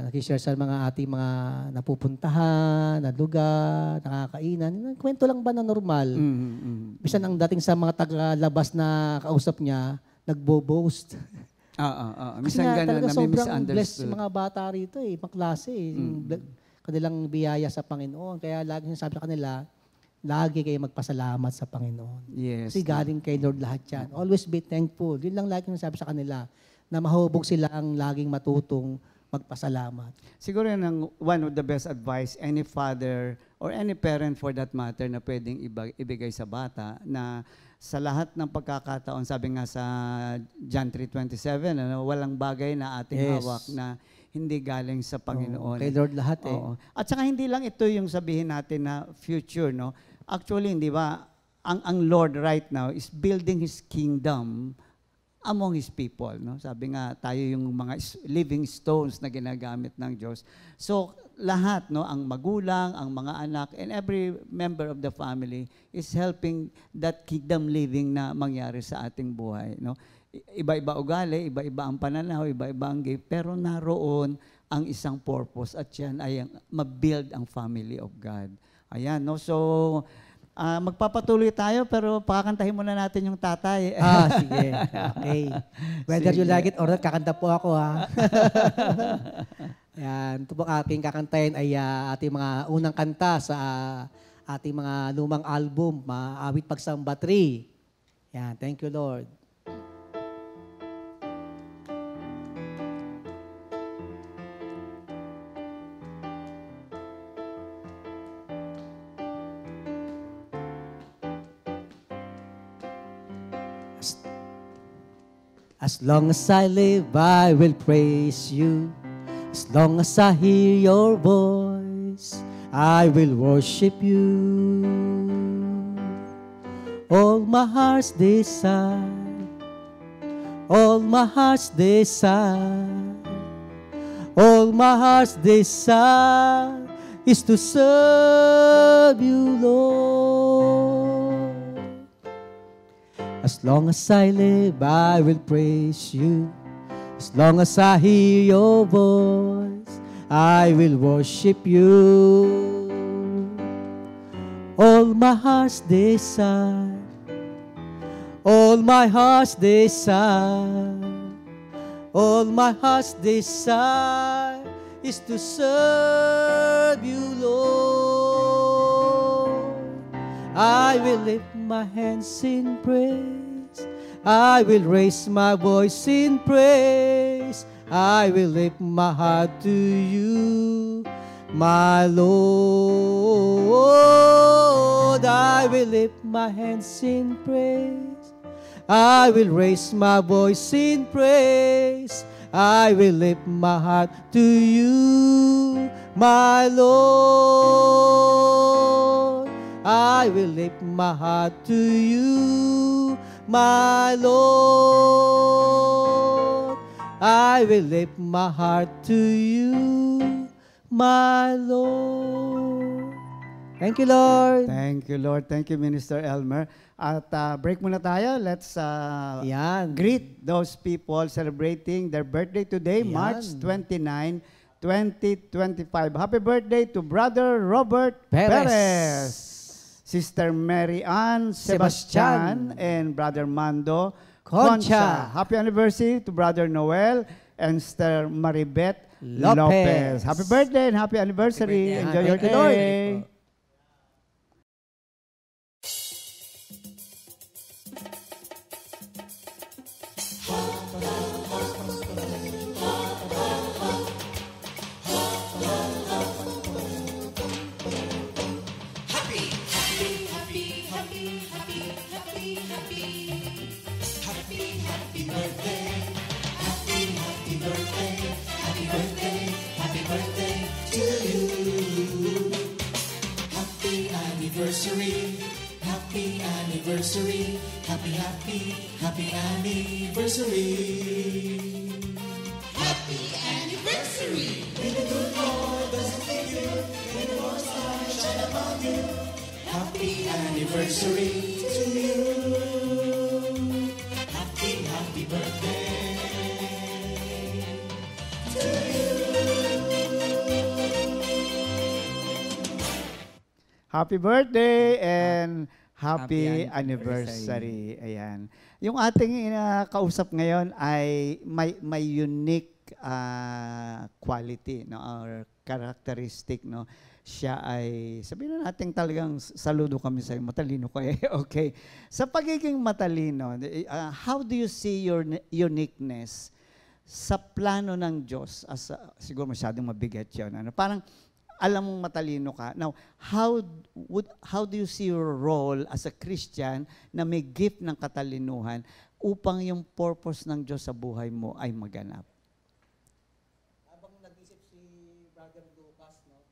nag-share sa mga ating mga napupuntahan, na lugar, nakakainan. Kwento lang ba na normal? Bisan ang dating sa mga tagalabas na kausap niya, nagbo-boast. Minsan gano'n na may sobrang blessed misunderstood. mga bata rito eh, maklase eh. Kanilang biyaya sa Panginoon. Kaya lagi sinasabi sa kanila, lagi kayo magpasalamat sa Panginoon. Yes. Kasi galing kay Lord lahat yan. Always be thankful. Yun lang lagi sinasabi sa kanila na mahubog sila ang laging matutong magpasalamat. Siguro yun ang one of the best advice any father or any parent for that matter na pwedeng ibigay sa bata na sa lahat ng pagkakataon, sabi nga sa John 3:27, walang bagay na ating hawak na hindi galing sa Panginoon. Kay Lord lahat eh. At saka hindi lang ito yung sabihin natin na future, no? Actually, hindi ba, ang Lord right now is building His kingdom among His people, no? Sabi nga, tayo yung mga living stones na ginagamit ng Diyos. So, lahat, no, ang magulang, ang mga anak, and every member of the family is helping that kingdom living na mangyari sa ating buhay, no? Iba-iba ugali, iba-iba ang pananaw, iba-iba ang gift, pero naroon ang isang purpose at yan ay ma-build ang family of God. Ayan, no? So, magpapatuloy tayo pero pakakantahin muna natin yung tatay. Sige. Okay. Whether you like it or not, kakanta po ako ha. Yan. Ito po aking kakantahin ay ating mga unang kanta sa ating mga lumang album, Awit Pagsamba 3. Yan, thank you, Lord. As long as I live, I will praise you. As long as I hear your voice, I will worship you. All my heart's desire, all my heart's desire, all my heart's desire is to serve you, Lord. As long as I live, I will praise you. As long as I hear your voice, I will worship you. All my heart's desire, all my heart's desire, all my heart's desire is to serve you, Lord. I will lift my hands in praise. I will raise my voice in praise. I will lift my heart to you, my Lord. I will lift my hands in praise. I will raise my voice in praise. I will lift my heart to you, my Lord. I will lift my heart to you, my Lord. I will lift my heart to you, my Lord. Thank you, Lord. Thank you, Lord. Thank you, Minister Elmer. At break muna tayo. Let's Yan. greet those people celebrating their birthday today, Yan. March 29, 2025. Happy birthday to Brother Robert Perez. Sister Mary Ann Sebastian, and Brother Mando Concha. Happy anniversary to Brother Noel and Sister Maribeth Lopez. Happy birthday and happy anniversary. Happy Enjoy your birthday. Thank you, day. Anniversary, happy anniversary, happy, happy, happy anniversary. Happy anniversary! May the good Lord bless you, may the Lord's light shine upon you. Happy anniversary to you. Happy, happy birthday to you. Happy birthday and happy Happy anniversary. Ayan. Yung ating kausap ngayon ay may unique quality, no, or characteristic, no. Siya ay, sabihin na natin talagang saludo kami sa matalino ko eh. Okay. Sa pagiging matalino, how do you see your uniqueness sa plano ng Diyos? Siguro masyadong mabigat yun. Parang alam mong matalino ka. Now, how do you see your role as a Christian na may gift ng katalinuhan upang yung purpose ng Diyos sa buhay mo ay maganap? Habang nag-isip si Brother Lucas, no?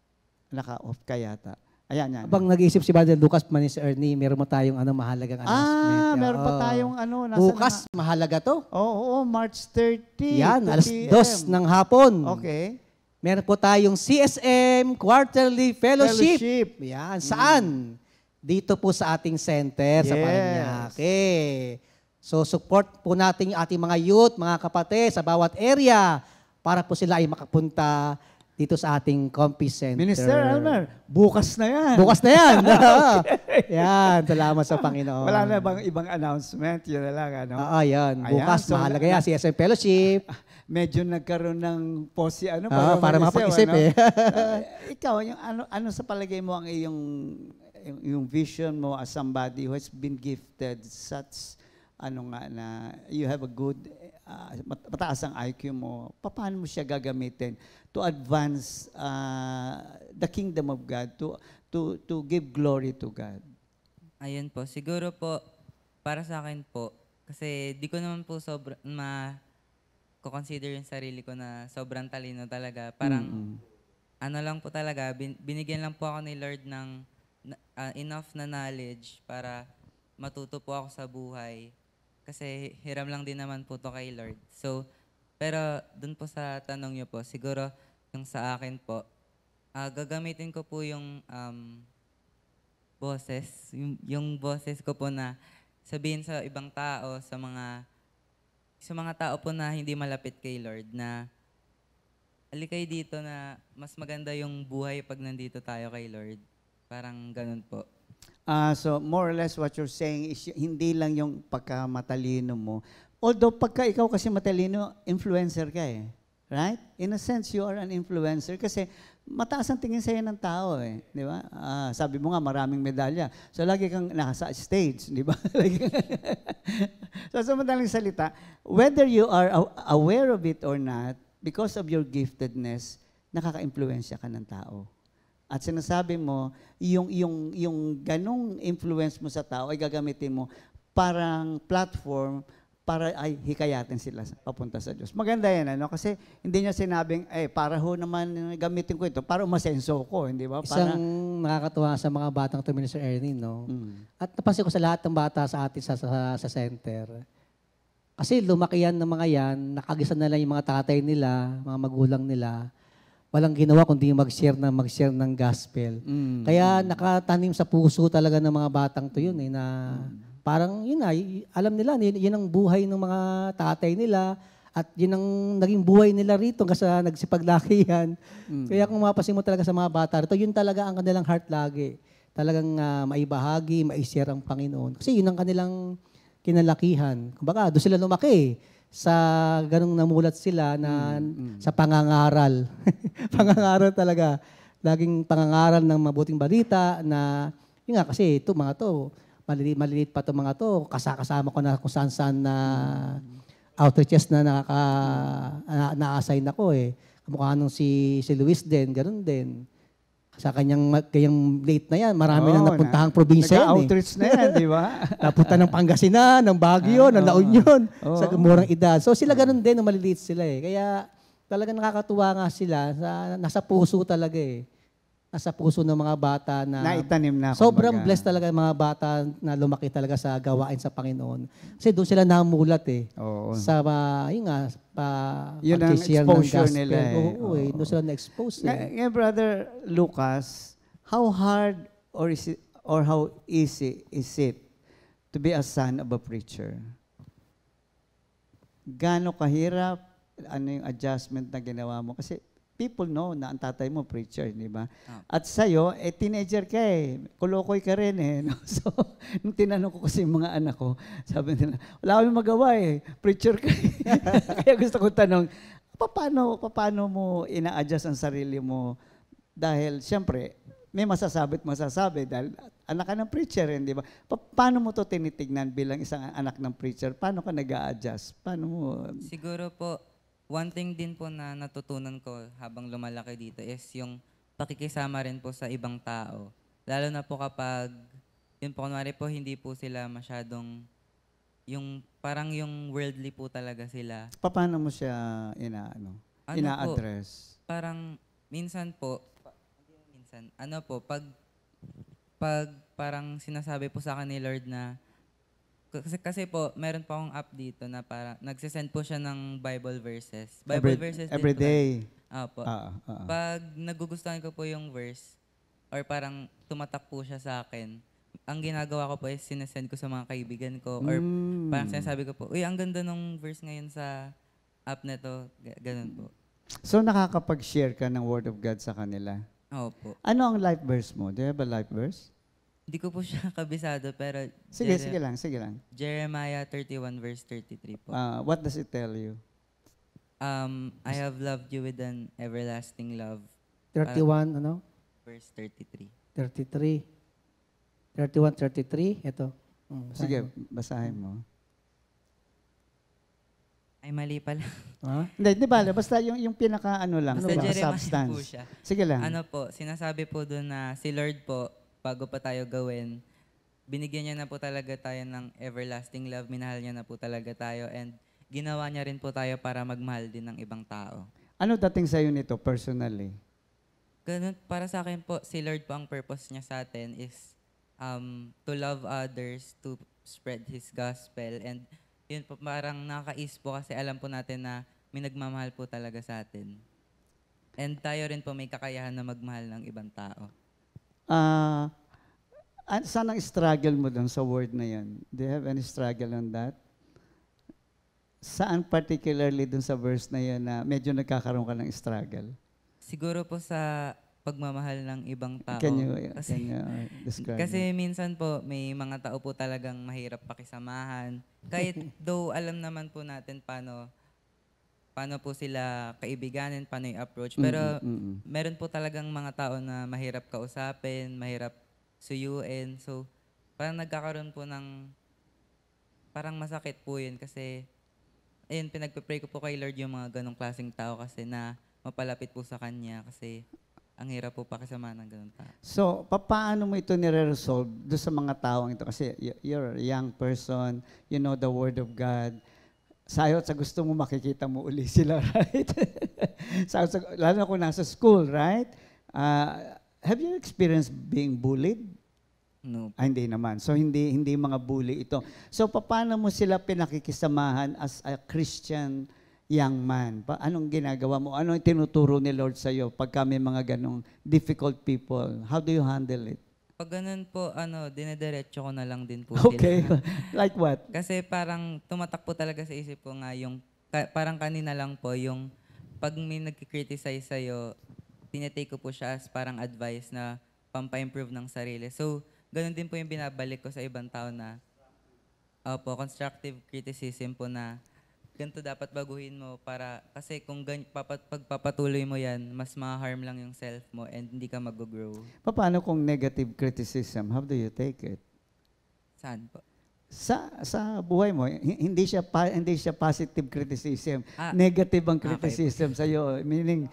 Naka-off ka yata. Ayan, yan. Habang nag-isip si Brother Lucas, Manis Ernie, meron mo tayong mahalagang announcement. Meron pa tayong nasa Bukas, mahalaga to. Oo, March 30. Yan, 2 alas PM. 2 ng hapon. Okay. Meron po tayong CSM Quarterly Fellowship. Yan, saan? Dito po sa ating center sa Yes. Parañaque. So support po natin yung ating mga youth, mga kapatid sa bawat area para po sila ay makapunta dito sa ating Compi Center. Minister Elmer, bukas na yan. Bukas na yan. Yan, salamat sa Panginoon. Wala na bang ibang announcement? Yun na lang, ano? Oo, yan. Ayan, Bukas, so, mahalaga yan. CSM Fellowship. Medyo nagkaroon ng posi, Para makapag-isip eh. Ikaw, yung ano sa palagay mo ang iyong yung vision mo as somebody who has been gifted such na you have a good mataas ang IQ mo, paano mo siya gagamitin to advance the kingdom of God, to give glory to God? Ayun po, siguro po, para sa akin po, kasi di ko naman po ko-consider yung sarili ko na sobrang talino talaga. Parang, ano lang po talaga, binigyan lang po ako ni Lord ng enough na knowledge para matuto po ako sa buhay. Kasi hiram lang din naman po to kay Lord. So, pero dun po sa tanong niyo po, siguro yung sa akin po, gagamitin ko po yung boses, yung boses ko po na sabihin sa ibang tao, sa mga tao po na hindi malapit kay Lord na alikay dito na mas maganda yung buhay pag nandito tayo kay Lord. Parang ganun po. So more or less what you're saying is hindi lang yung pagkamatalino mo. Although pagka ikaw kasi matalino, influencer ka eh. Right? In a sense, you are an influencer kasi mataas ang tingin sa'yo ng tao eh. Di ba? Sabi mo nga, maraming medalya. So lagi kang nasa stage, di ba? So sa madaling salita, whether you are aware of it or not, because of your giftedness, nakaka-impluensya ka ng tao. At sinasabi mo, yung ganong influence mo sa tao ay gagamitin mo parang platform para ay hikayatin sila papunta sa Diyos. Maganda yan, ano? Kasi hindi niya sinabing, para ho naman gamitin ko ito, para umasenso ko, hindi ba? Para, Isang nakakatuwa sa mga batang to, Minister Ernie, no? At napansin ko sa lahat ng bata sa atin sa center, kasi lumaki yan ng mga yan, nakagisan na lang yung mga tatay nila, mga magulang nila, walang ginawa kundi mag-share ng gospel. Kaya nakatanim sa puso talaga ng mga batang to yun, na parang yun alam nila, yun ang buhay ng mga tatay nila at yun ang naging buhay nila rito kasi nagsipaglakihan yan. Kaya kung mapasin mo talaga sa mga bata rito, yun talaga ang kanilang heart lagi. Talagang maibahagi, maishare ang Panginoon. Kasi yun ang kanilang kinalakihan. Kumbaga, doon sila lumaki. Sa ganung namulat sila na sa pangangaral. Pangangaral talaga. Laging pangangaral ng mabuting balita na, yun nga kasi ito mga to, maliliit pa ito mga to, kasama ko na kung saan-saan na outreaches na na-assign ako eh. Kamukha nung si Luis din, ganun din. Sa kanyang late na yan, marami na napuntahang probinsya yan. Nag-outreach na yan, di ba? Napunta ng Pangasinan, ng Baguio, ng La Union, sa murang edad. So sila ganun din, maliliit sila eh. Kaya talaga nakakatuwa nga sila, nasa puso talaga eh. Nasa puso ng mga bata na Naitanim na. sobrang kumbaga. blessed talaga mga bata na lumaki talaga sa gawain sa Panginoon. Kasi doon sila namulat eh. Oo. Sa, yun nga, Yun ang pag-share ng exposure gospel. nila eh. Oo, eh. Doon sila na-expose eh. Ngayon, Brother Lucas, how hard or how easy is it to be a son of a preacher? Gaano kahirap? Ano yung adjustment na ginawa mo? Kasi people know na ang tatay mo preacher, di ba? At sa'yo, teenager ka eh. Kulokoy ka rin eh. No? So, nung tinanong ko kasi yung mga anak ko, sabi nila, wala kami magawa eh. Preacher ka eh. Kaya gusto ko tanong, paano mo ina-adjust ang sarili mo? Dahil, siyempre, may masasabi dahil anak ka ng preacher, di ba? Paano mo to tinitignan bilang isang anak ng preacher? Paano ka nag-a-adjust? Paano mo? Siguro po, one thing din po na natutunan ko habang lumalaki dito is yung pakikisama rin po sa ibang tao. Lalo na po kapag, yun po, kunwari po, hindi po sila masyadong, parang yung worldly po talaga sila. Paano mo siya ina-address? Parang, minsan po, pag parang sinasabi po sa akin ni Lord na, kasi po, meron pa akong app dito na parang nagsisend po siya ng Bible verses. Verses din every po. day. Opo. Pag nagugustuhan ko po yung verse, or parang tumatak po siya sa akin, ang ginagawa ko po is sinesend ko sa mga kaibigan ko, or parang sinasabi ko po, uy, ang ganda nung verse ngayon sa app na to. Ganun po. So nakakapag-share ka ng Word of God sa kanila? Opo. Ano ang life verse mo? Do you have a life verse? Hindi ko po siya kabisado, pero Sige lang. Jeremiah 31 verse 33 po. What does it tell you? I have loved you with an everlasting love. 31, Verse 33. 33. 31, 33, ito. Sige, basahin mo. Ay, mali pala. Ha? Hindi bale. Basta yung pinaka-ano lang, Basta Jeremiah po substance. siya. Sige lang. Ano po, sinasabi po doon na si Lord po, bago pa tayo gawin, binigyan niya na po talaga tayo ng everlasting love, minahal niya na po talaga tayo, and ginawa niya rin po tayo para magmahal din ng ibang tao. Ano dating sa'yo nito personally? Ganun, para sa akin po, si Lord po ang purpose niya sa atin is to love others, to spread His gospel, and yun po parang nakakais po kasi alam po natin na may nagmamahal po talaga sa atin. And tayo rin po may kakayahan na magmahal ng ibang tao. Saan ang struggle mo doon sa word na yan? Do you have any struggle on that? Saan particularly doon sa verse na yan na medyo nagkakaroon ka ng struggle? Siguro po sa pagmamahal ng ibang tao. Can you Kasi, describe kasi minsan po, may mga tao po talagang mahirap pakisamahan. Kahit though alam naman po natin paano po sila kaibiganin, paano yung approach. Pero meron po talagang mga tao na mahirap kausapin, mahirap suyuin. So, parang nagkakaroon po ng, parang masakit po yun kasi, ayun, pinagpe-pray ko po kay Lord yung mga ganong klaseng tao kasi na mapalapit po sa Kanya kasi ang hirap po pakisama ng ganong tao. So, paano mo ito nire-resolve doon sa mga taong ito? Kasi you're a young person, you know the Word of God. Sayot sa gusto mo makikita mo uli sila, right? Lalo na kung nasa school, right? Have you experienced being bullied? No. Hindi naman. So, hindi mga bully ito. So, paano mo sila pinakikisamahan as a Christian young man? Anong ginagawa mo? Anong tinuturo ni Lord sa iyo pag may mga ganong difficult people? How do you handle it? Pag ganun po, dinediretso ko na lang din po Okay. sila. Like what? Kasi parang tumatak po talaga sa isip ko nga yung, parang kanina lang po, yung pag may nagkikriticize sa'yo, tinetake ko po siya as parang advice na pampa-improve ng sarili. So, ganun din po yung binabalik ko sa ibang tao na, constructive criticism po na, ganito dapat baguhin mo para, kasi kung pagpapatuloy mo yan, mas ma-harm lang yung self mo and hindi ka mag-grow. Paano kung negative criticism? How do you take it? Saan po? Sa buhay mo, hindi siya positive criticism. Ah, Negative ang okay. criticism sa iyo, meaning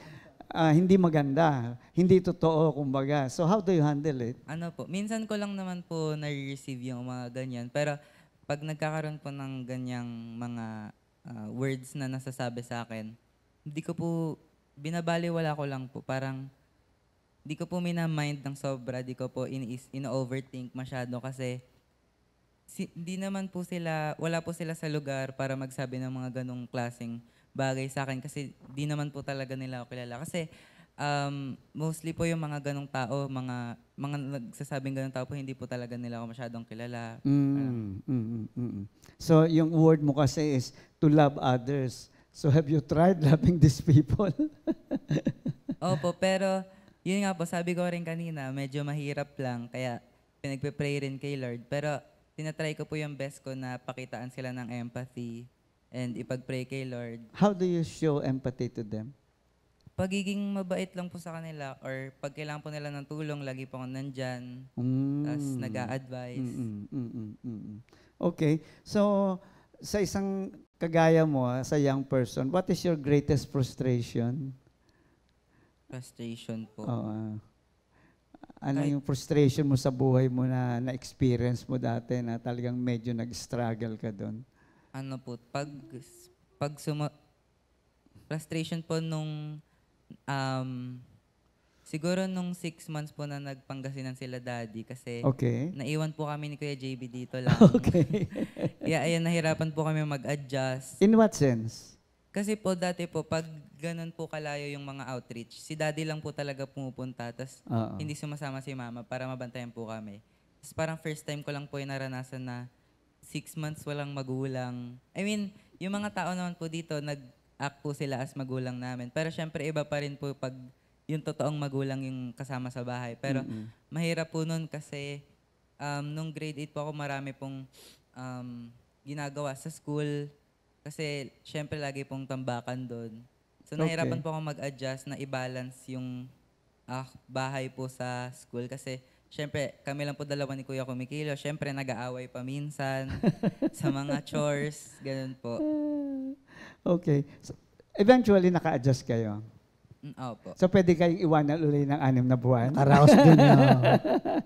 hindi maganda, hindi totoo kumbaga. So how do you handle it? Ano po, minsan ko lang naman po na-receive yung mga ganyan, pero pag nagkakaroon po ng ganyang mga words na nasasabi sa akin, hindi ko po, binabaliwala ko lang po, parang hindi ko po minamind ng sobra, hindi ko po ino-overthink masyado kasi hindi naman po sila, wala po sila sa lugar para magsabi ng mga ganong klaseng bagay sa akin kasi di naman po talaga nila ako kilala. Kasi mostly po yung mga ganong tao, mga nagsasabing ganong tao po, hindi po talaga nila ako masyadong kilala. So yung word mo kasi is to love others. So have you tried loving these people? Opo, pero yun nga po, sabi ko rin kanina, medyo mahirap lang, kaya pinagpe-pray rin kay Lord. Pero tinatry ko po yung best ko na pakitaan sila ng empathy and ipag-pray kay Lord. How do you show empathy to them? Pagiging mabait lang po sa kanila or pag kailangan po nila ng tulong, lagi po ako nandyan, tapos nag-a-advise. Okay. So, sa isang kagaya mo, sa young person, what is your greatest frustration? Frustration po. Ano yung frustration mo sa buhay mo na na-experience mo dati na talagang medyo nag-struggle ka doon? Ano po, frustration po nung siguro nung 6 months po na nagpangasinan sila daddy kasi Okay. naiwan po kami ni Kuya JB dito lang. Okay. Kaya ayan, nahirapan po kami mag-adjust. In what sense? Kasi po dati po, pag ganun po kalayo yung mga outreach, si daddy lang po talaga pumupunta, tapos hindi sumasama si mama para mabantayan po kami. Tapos parang first time ko lang po yung naranasan na 6 months walang magulang. I mean, yung mga tao naman po dito, nag-act po sila as magulang namin. Pero syempre iba pa rin po pag yung totoong magulang yung kasama sa bahay. Pero mahirap po nun kasi nung grade 8 po ako, marami pong ginagawa sa school. Kasi syempre lagi pong tambakan doon. So nahirapan po ako mag-adjust na i-balance yung bahay po sa school. Kasi syempre, kami lang po dalawa ni Kuya kumikilo. Syempre, nag-aaway pa minsan sa mga chores, ganun po. Okay. So, eventually, naka-adjust kayo. Opo. So, pwede kayong iwanan ulit ng 6 na buwan. Karaos din.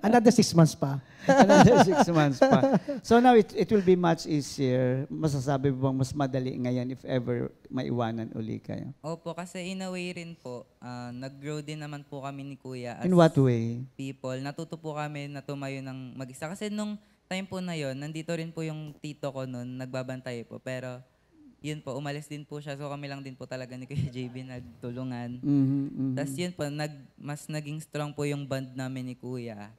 Another 6 months pa. Another 6 months pa. So now, it will be much easier. Masasabi mo bang mas madali ngayon if ever maiwanan uli kayo? Opo, kasi in a way rin po, nag-grow din naman po kami ni Kuya as In what way? people. Natuto po kami na tumayo ng mag-isa. Kasi nung time po na yon, nandito rin po yung tito ko noon, nagbabantay po. Pero yun po, umalis din po siya. So kami lang din po talaga ni Kuya JB nagtulungan. Tapos yun po, mas naging strong po yung band namin ni Kuya.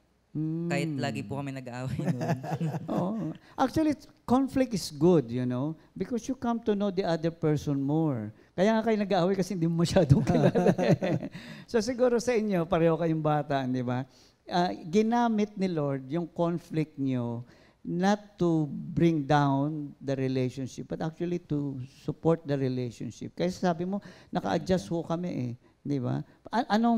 Kahit lagi po kami nag-aaway noon. Oh. Actually, conflict is good, you know, because you come to know the other person more. Kaya nga kayo nag-aaway kasi hindi mo masyadong kilala. So siguro sa inyo, pareho kayong bata, di ba? Ginamit ni Lord yung conflict nyo not to bring down the relationship, but actually to support the relationship. Kaya sabi mo, naka-adjust ho kami eh. Di ba?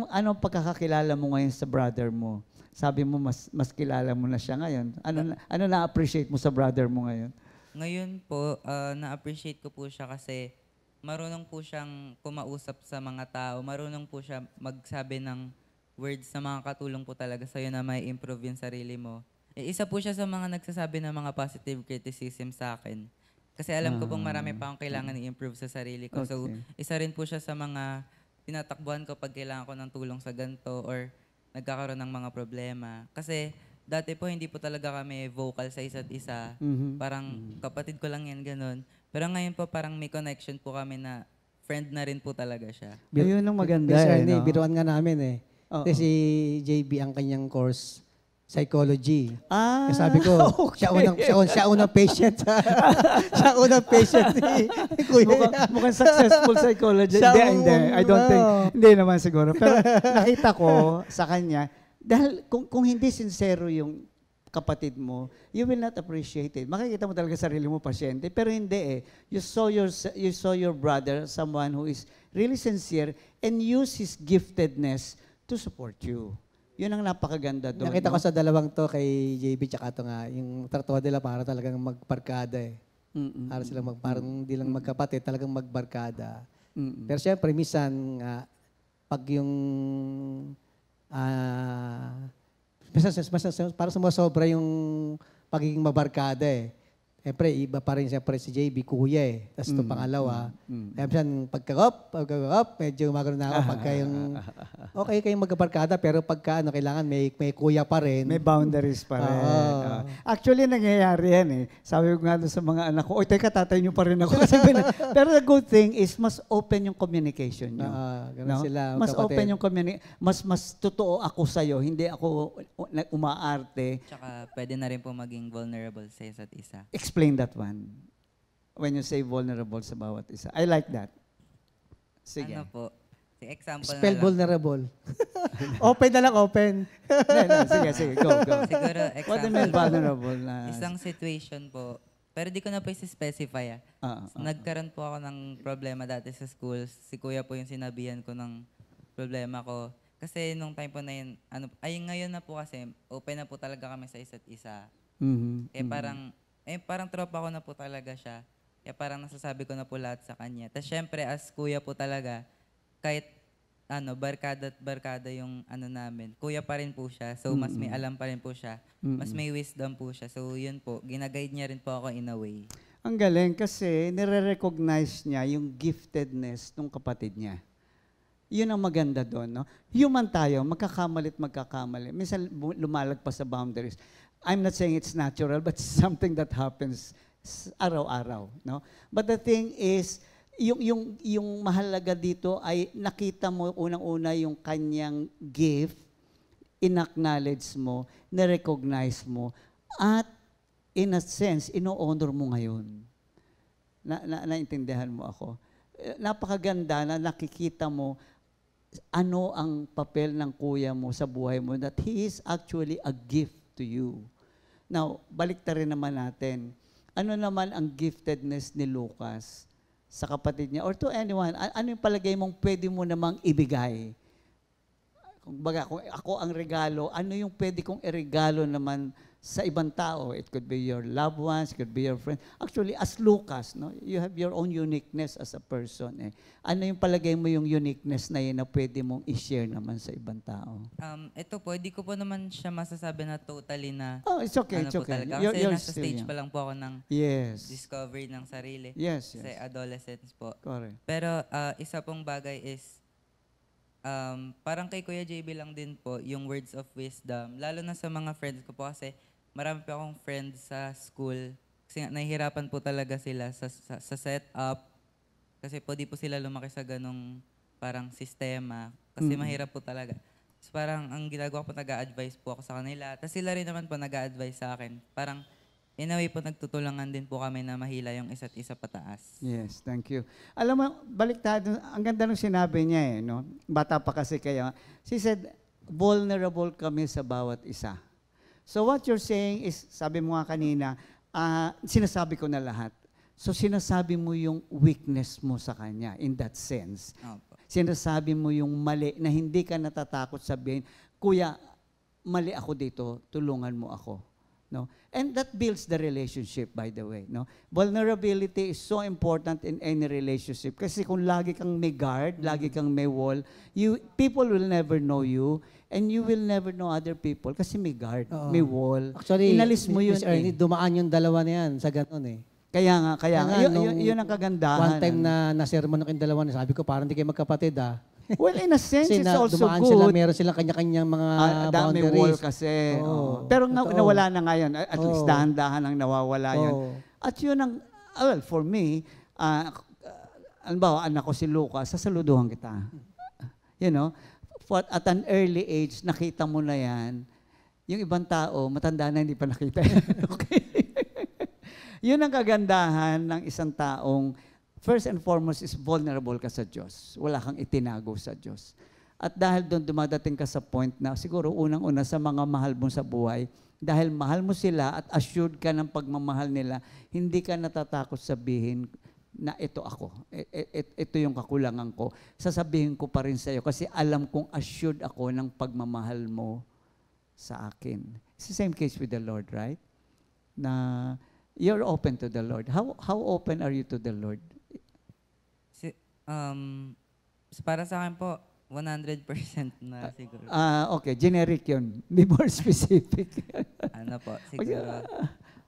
Anong pagkakakilala mo ngayon sa brother mo? Sabi mo, mas kilala mo na siya ngayon. Ano na-appreciate mo sa brother mo ngayon? Ngayon po, na-appreciate ko po siya kasi marunong po siyang kumausap sa mga tao. Marunong po siya magsabi ng words na makakatulong po talaga sa'yo na may improve yung sarili mo. Isa po siya sa mga nagsasabi ng mga positive criticism sa akin. Kasi alam ko pong marami pa akong kailangan i-improve sa sarili ko. So, isa rin po siya sa mga tinatakbuhan ko pag kailangan ko ng tulong sa ganito or nagkakaroon ng mga problema. Kasi dati po hindi po talaga kami vocal sa isa't isa. Parang kapatid ko lang yan, ganun. Pero ngayon po parang may connection po kami na friend na rin po talaga siya. Ayun ang maganda Minsan, no? biruan nga namin eh. Kasi si JB ang kanyang course, psychology. Kaya sabi ko, okay. siya unang patient. Siya unang patient ni Kuya. Mukhang successful psychologist. Hindi. I don't think. Hindi naman siguro. Pero nakita ko sa kanya, dahil kung hindi sincero yung kapatid mo, you will not appreciate it. Makikita mo talaga sarili mo pasyente, pero hindi eh. You saw your brother, someone who is really sincere and use his giftedness to support you. Yun ang napakaganda doon. Nakita ko sa dalawang to kay JB tsaka to nga, yung trato nila para talagang magbarkada eh. Para silang parang hindi lang magkapatid, talagang magbarkada. Pero siyempre, minsan, pag yung para sumasobra yung pagiging mabarkada eh. Siyempre, iba pa rin siyempre si JB, kuya eh. Tapos ito pangalawa. Kaya minsan, pagka-up, medyo magano na ako. Pagka yung, okay kayong magkabarkada, pero pagka kailangan may kuya pa rin. May boundaries pa rin. Actually, nangyayari yan eh. Sabi ko nga doon sa mga anak ko, oy, teka, tatay niyo pa rin ako. Pero the good thing is, mas open yung communication niyo. Ganun sila, Mas kapatid. open yung communication. Mas totoo ako sa'yo. Hindi ako umaarte. Tsaka pwede na rin po maging vulnerable sa isa't isa. Explain that one. When you say vulnerable sa bawat isa. I like that. Sige. Ano po? Example Spell na lang. vulnerable. Open na lang, open. Sige. Go. Siguro, What do you mean example, vulnerable na? isang situation po, pero di ko na po isi-specify. Nagkaroon po ako ng problema dati sa school. Si Kuya po yung sinabihan ko ng problema ko. Kasi nung time po na yun, ngayon na po kasi, open na po talaga kami sa isa't isa. Parang tropa ko na po talaga siya. Kaya parang nasasabi ko na po lahat sa kanya. Tapos syempre, as kuya po talaga, kahit barkada yung namin, kuya pa rin po siya. So, mas may alam pa rin po siya. Mas may wisdom po siya. So, yun po, ginaguide niya rin po ako in a way. Ang galing kasi nire-recognize niya yung giftedness ng kapatid niya. Yun ang maganda doon, no? Human tayo, magkakamali. Minsan lumalagpas sa boundaries. I'm not saying it's natural, but it's something that happens araw-araw, no? But the thing is, yung mahalaga dito ay nakita mo unang-una yung kanyang gift, in-acknowledge mo, na-recognize mo, at in a sense, ino-honor mo ngayon. Naintindihan mo ako. Napakaganda na nakikita mo ano ang papel ng kuya mo sa buhay mo, that he is actually a gift to you. Now, baliktarin naman natin. Ano naman ang giftedness ni Lucas sa kapatid niya or to anyone? Ano yung palagay mong pwede mo namang ibigay? kung ako ang regalo, ano yung pwede kong iregalo naman sa ibang tao? It could be your loved ones, it could be your friend. Actually, as Lucas, no, you have your own uniqueness as a person. Eh. Ano yung palagay mo yung uniqueness na yun na pwede mong i-share naman sa ibang tao? Ito po, hindi ko po naman siya masasabi na totally na Oh, it's okay, ano it's po okay. talaga. You're Kasi nasa still stage young. pa lang po ako ng Yes. discovery ng sarili. Yes, Kasi yes. adolescence po. Correct. Pero isa pong bagay is, parang kay Kuya JB lang din po, yung words of wisdom. Lalo na sa mga friends ko po kasi marami pa akong friends sa school. Kasi nga, nahihirapan po talaga sila sa setup. Kasi po di po sila lumaki sa ganong parang sistema. Kasi mahirap po talaga. So parang ang ginagawa ko po, nag-a-advise po ako sa kanila. Tapos sila rin naman po nag-a-advise sa akin. Parang in a way po nagtutulungan din po kami na mahila yung isa't isa pataas. Yes, thank you. Alam mo, balik tayo, ang ganda ng sinabi niya eh, no? Bata pa kasi kaya. She said, vulnerable kami sa bawat isa. So what you're saying is, sabi mo nga kanina, sinasabi ko na lahat. So sinasabi mo yung weakness mo sa kanya in that sense. Opo. Sinasabi mo yung mali na hindi ka natatakot sabihin, Kuya, mali ako dito, tulungan mo ako. No? And that builds the relationship, by the way. No? Vulnerability is so important in any relationship. Kasi kung lagi kang may guard, lagi kang may wall, people will never know you, and you will never know other people kasi may guard, Oo. may wall. Actually, Inalis mo yun Miss Ernie, dumaan yung dalawa na yan sa ganun eh. Kaya nga. nung Yun ang kagandahan. One time na nasermon ng dalawa na sabi ko, parang hindi kayo magkapatid ah. Well, in a sense, Kasi it's also dumaan good. sila, meron silang kanya-kanyang mga May wall boundaries. kasi. Oo. Oo. Pero Totoo. nawala na ngayon. At least Oo. dahan-dahan ang nawawala yun. Oo. At yun ang, well, for me, anak ko si Lucas, sasaluduhan kita. You know, at an early age, nakita mo na yan. Yung ibang tao, matanda na hindi pa nakita yan. Okay? Yun ang kagandahan ng isang taong, first and foremost, is vulnerable ka sa Diyos. Wala kang itinago sa Diyos. At dahil doon dumadating ka sa point na siguro unang-una sa mga mahal mo sa buhay, dahil mahal mo sila at assured ka ng pagmamahal nila, hindi ka natatakot sabihin na ito ako. Ito yung kakulangan ko. Sasabihin ko pa rin sa iyo kasi alam kong assured ako ng pagmamahal mo sa akin. It's the same case with the Lord, right? Na you're open to the Lord. How open are you to the Lord? Para sa akin po, 100% na siguro. Okay, generic yun. Be more specific. Ano po, siguro.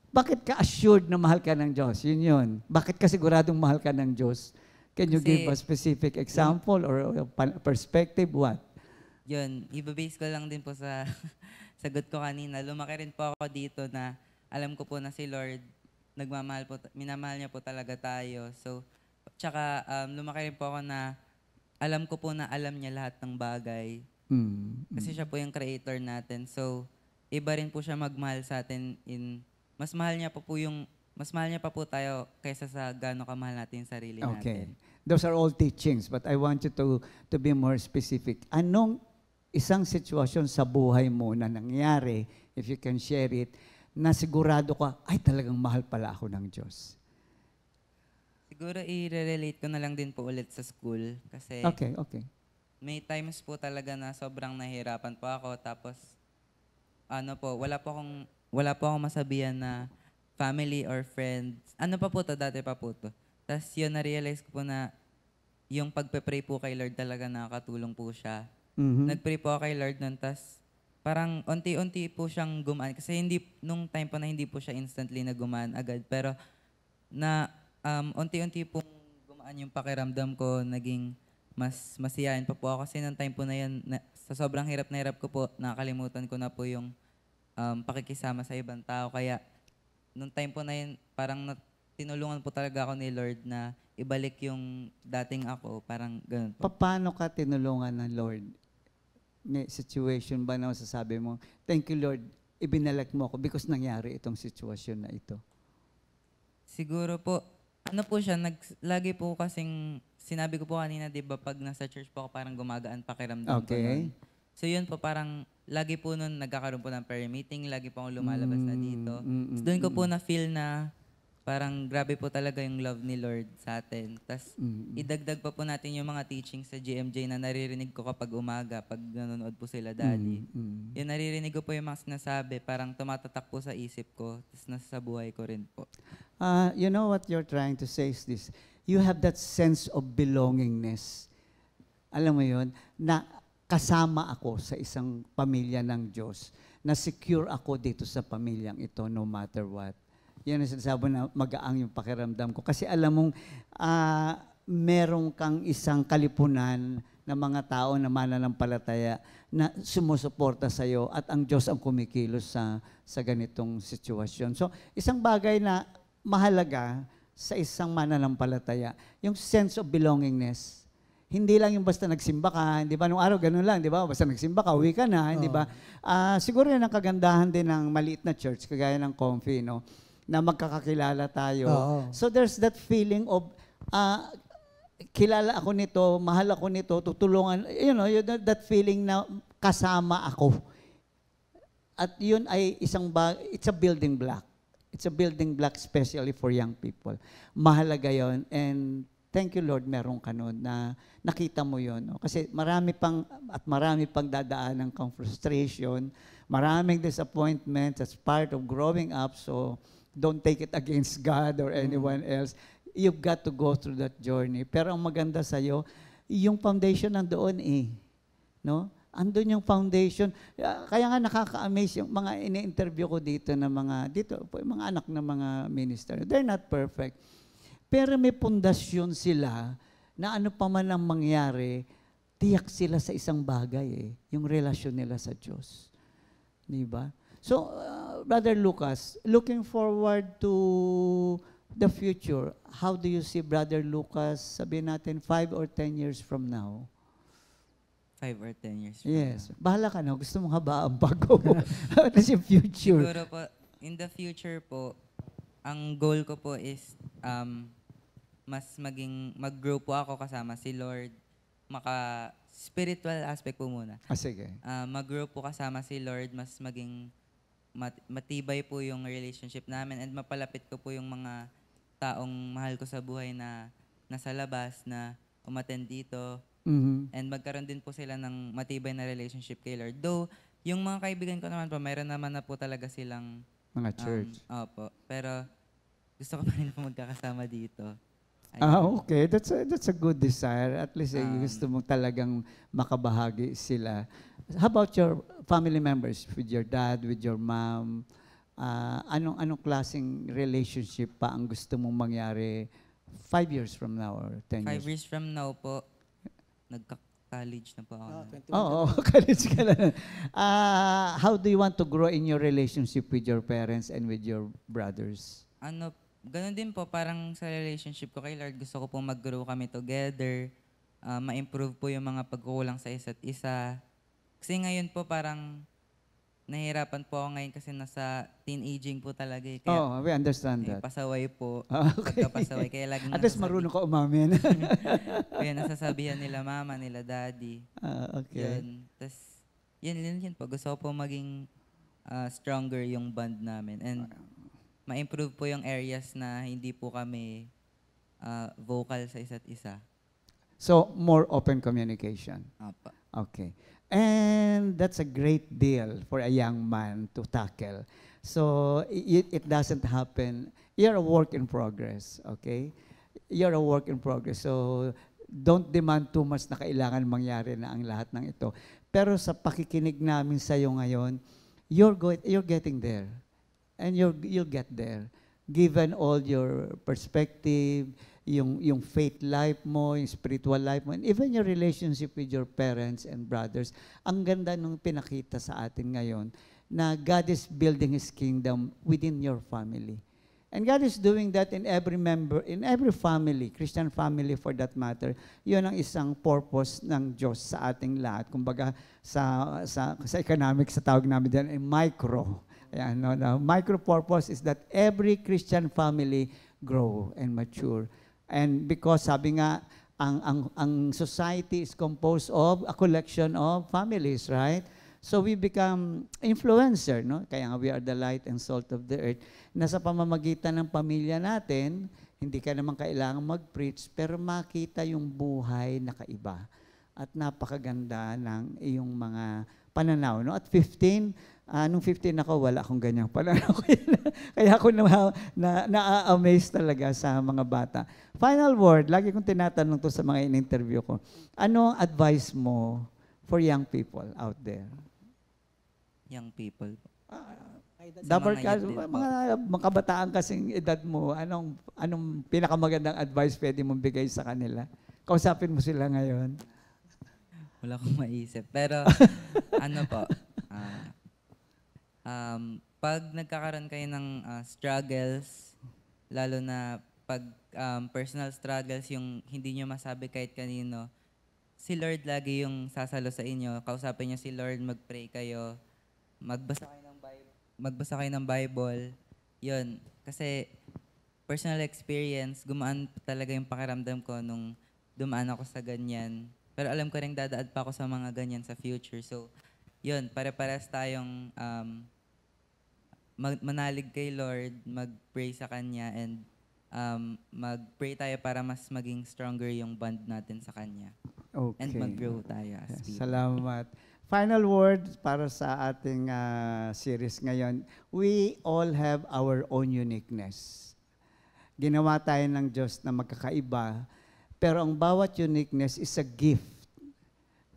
Bakit ka assured na mahal ka ng Diyos? Yun. Bakit ka siguradong mahal ka ng Diyos? Can you Kasi- give a specific example or perspective? What? Yun, ibabase ko lang din po sa sagot ko kanina. Lumaki rin po ako dito na alam ko po na si Lord, nagmamahal po, minamahal niya po talaga tayo. So, tsaka lumaki rin po ako na alam ko po na alam niya lahat ng bagay. Kasi siya po yung creator natin. So, iba rin po siya magmahal sa atin mas mahal niya pa po tayo kaysa sa gaano kamahal natin yung sarili Okay. natin. Those are all teachings, but I want you to be more specific. Anong isang sitwasyon sa buhay mo na nangyari, if you can share it, na sigurado ka, ay talagang mahal pala ako ng Diyos? Siguro i-relate ko na lang din po ulit sa school. Kasi Okay. may times po talaga na sobrang nahihirapan po ako. Tapos, wala po akong masabihan na family or friends. Ano pa po to? Dati pa po to. Tapos yun, na-realize ko po na yung pagpe-pray po kay Lord talaga nakakatulong po siya. Nag-pray po ako kay Lord nun, tapos parang unti-unti po siyang gumaan. Kasi nung time po na hindi po siya instantly na gumaan agad. Pero unti-unti pong gumaan yung pakiramdam ko, naging mas masiyahin pa po ako. Kasi nung time po na yan, sa sobrang hirap na hirap ko po, nakakalimutan ko na po yung pakikisama sa ibang tao. Kaya nung time po na yun, parang tinulungan po talaga ako ni Lord na ibalik yung dating ako. Parang ganun po. Paano ka tinulungan ng Lord? May situation ba na masasabi mo, thank you Lord, ibinalak mo ako because nangyari itong sitwasyon na ito? Siguro po, ano po siya, lagi po kasing, sinabi ko po kanina, di ba, pag nasa church po ako, parang gumagaan pakiramdam ko Okay. nun. So yun po, parang lagi po nun nagkakaroon po ng prayer meeting, lagi po akong lumalabas na dito. So, doon ko po na-feel na parang grabe po talaga yung love ni Lord sa atin. Tas idagdag pa po natin yung mga teachings sa GMJ na naririnig ko kapag umaga, pag nanonood po sila daddy. Yung naririnig ko po yung mga sinasabi, parang tumatatak po sa isip ko, tas nasa buhay ko rin po. You know what you're trying to say is this. You have that sense of belongingness. Alam mo yun, na kasama ako sa isang pamilya ng Diyos, na secure ako dito sa pamilyang ito no matter what. Yan ang sinasabi na magaang yung pakiramdam ko. Kasi alam mong meron kang isang kalipunan na mga tao na mananampalataya na sumusuporta sa iyo at ang Diyos ang kumikilos sa ganitong sitwasyon. So, isang bagay na mahalaga sa isang mananampalataya, yung sense of belongingness. Hindi lang yung basta nagsimba ka, di ba? Nung araw, ganun lang, di ba? Basta nagsimba ka, uwi ka na, di ba? Siguro yan ang kagandahan din ng maliit na church, kagaya ng Comfy, no? Na magkakakilala tayo. So there's that feeling of, kilala ako nito, mahal ako nito, tutulungan, you know, that feeling na kasama ako. At yun ay it's a building block. It's a building block especially for young people. Mahalaga yun. And thank you, Lord, meron ka nun na nakita mo yun. No? Kasi marami pang dadaanan kang frustration, maraming disappointments as part of growing up. So, don't take it against God or anyone else. You've got to go through that journey. Pero ang maganda sa'yo, yung foundation nandoon eh. No? Andun yung foundation. Kaya nga nakaka-amaze yung mga ini-interview ko dito na mga anak ng mga minister. They're not perfect. Pero may pundasyon sila na ano pa man ang mangyari, tiyak sila sa isang bagay eh. Yung relasyon nila sa Diyos. Di ba? So, Brother Lucas, looking forward to the future, how do you see Brother Lucas, sabihin natin, 5 or 10 years from now? 5 or 10 years from Yes. now. Bahala ka na. Gusto mong habaan bago mo. What is yung future? Siguro po, in the future po, ang goal ko po is mag-grow po ako kasama si Lord, spiritual aspect po muna. Sige. Mag-grow po kasama si Lord, mas maging matibay po yung relationship namin and mapalapit ko po yung mga taong mahal ko sa buhay na nasa labas na umattend dito. And magkaroon din po sila ng matibay na relationship kay Lord. Though, yung mga kaibigan ko naman po, mayroon naman na po talaga silang Mga church. Opo. Pero gusto ko pa rin po magkakasama dito. Okay. That's a good desire. At least gusto mo talagang makabahagi sila. How about your family members? With your dad, with your mom? Anong klaseng relationship pa ang gusto mong mangyari 5 years from now or 10 years? 5 years from now po, nagka-college na po ako. College ka na. How do you want to grow in your relationship with your parents and with your brothers? Ganun din po, parang sa relationship ko kay Lord, gusto ko po mag-grow kami together, ma-improve po yung mga pagkukulang sa isa't isa. Kasi ngayon po parang nahihirapan po ako ngayon kasi nasa teenaging po talaga. Kaya, we understand that. Pasaway po. Okay. Pagkapasaway. Kaya laging At least marunong ka umamin. Kaya nasasabihan nila mama, nila daddy. Okay. Yun. Tapos, yun po. Gusto ko po maging stronger yung bond namin. And ma-improve po yung areas na hindi po kami vocal sa isa't isa. So, more open communication. Apa. Okay. And that's a great deal for a young man to tackle. So, it doesn't happen. You're a work in progress, okay? You're a work in progress. So, don't demand too much na kailangan mangyari na ang lahat ng ito. Pero sa pakikinig namin sa iyo ngayon, you're getting there. And you'll get there. Given all your perspective, yung faith life mo, yung spiritual life mo, and even your relationship with your parents and brothers, ang ganda nung pinakita sa atin ngayon na God is building His kingdom within your family. And God is doing that in every member, in every family, Christian family for that matter. Yun ang isang purpose ng Diyos sa ating lahat. Kumbaga, sa economics, sa tawag namin din, micro. Ayan, no? The micro purpose is that every Christian family grow and mature. And because sabi nga, ang society is composed of a collection of families, right? So we become influencer, no? Kaya nga we are the light and salt of the earth. Nasa pamamagitan ng pamilya natin, hindi ka naman kailangan mag-preach, pero makita yung buhay na kaiba. At napakaganda ng iyong mga pananaw. No? At 15, nung 15 ako, wala akong ganyang pananaw. Kaya ako na-amaze talaga sa mga bata. Final word, lagi kong tinatanong to sa mga in-interview ko. Ano ang advice mo for young people out there? Young people. Dapat mga ka, youth din po. mga kabataan kasing edad mo, anong pinakamagandang advice pwede mong bigay sa kanila? Kausapin mo sila ngayon. Wala akong maisip. Pero, ano po, pag nagkakaroon kayo ng struggles, lalo na pag personal struggles, yung hindi nyo masabi kahit kanino, si Lord lagi yung sasalo sa inyo. Kausapin nyo si Lord, mag-pray kayo, magbasa kayo ng Bible. Yun. Kasi, personal experience, gumaan talaga yung pakiramdam ko nung dumaan ako sa ganyan. Pero alam ko rin dadaan pa ako sa mga ganyan sa future. So, yun, pare-pares tayong manalig kay Lord, mag-pray sa Kanya, and mag-pray tayo para mas maging stronger yung bond natin sa Kanya. Okay. And mag-grow tayo as people. Salamat. Final word para sa ating series ngayon. We all have our own uniqueness. Ginawa tayo ng Diyos na magkakaiba, pero ang bawat uniqueness is a gift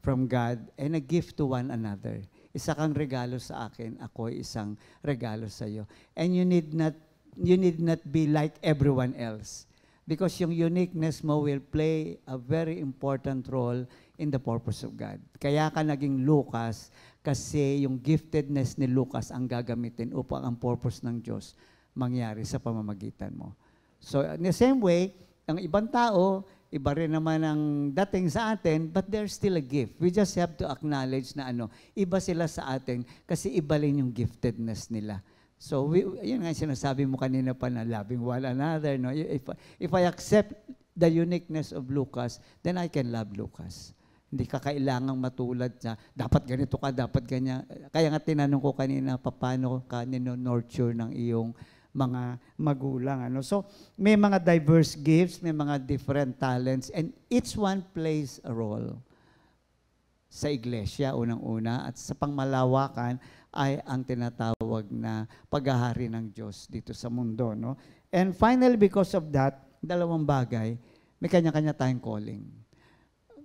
from God and a gift to one another. Isa kang regalo sa akin, ako ay isang regalo sa iyo. And you need not be like everyone else. Because yung uniqueness mo will play a very important role in the purpose of God. Kaya ka naging Lucas kasi yung giftedness ni Lucas ang gagamitin upang ang purpose ng Diyos mangyari sa pamamagitan mo. So in the same way, ang ibang tao, iba rin naman ang dating sa atin, but they're still a gift. We just have to acknowledge na iba sila sa atin kasi iba rin yung giftedness nila. So, yun nga sinasabi mo kanina pa na loving one another. No? If I accept the uniqueness of Lucas, then I can love Lucas. Hindi ka kailangang matulad na, dapat ganito ka, dapat ganyan. Kaya nga tinanong ko kanina, paano ka nurture ng iyong mga magulang. So, may mga diverse gifts, may mga different talents, and each one plays a role sa iglesia, unang-una, at sa pangmalawakan ay ang tinatawag na paghahari ng Diyos dito sa mundo. No? And finally, because of that, dalawang bagay, may kanya-kanya tayong calling.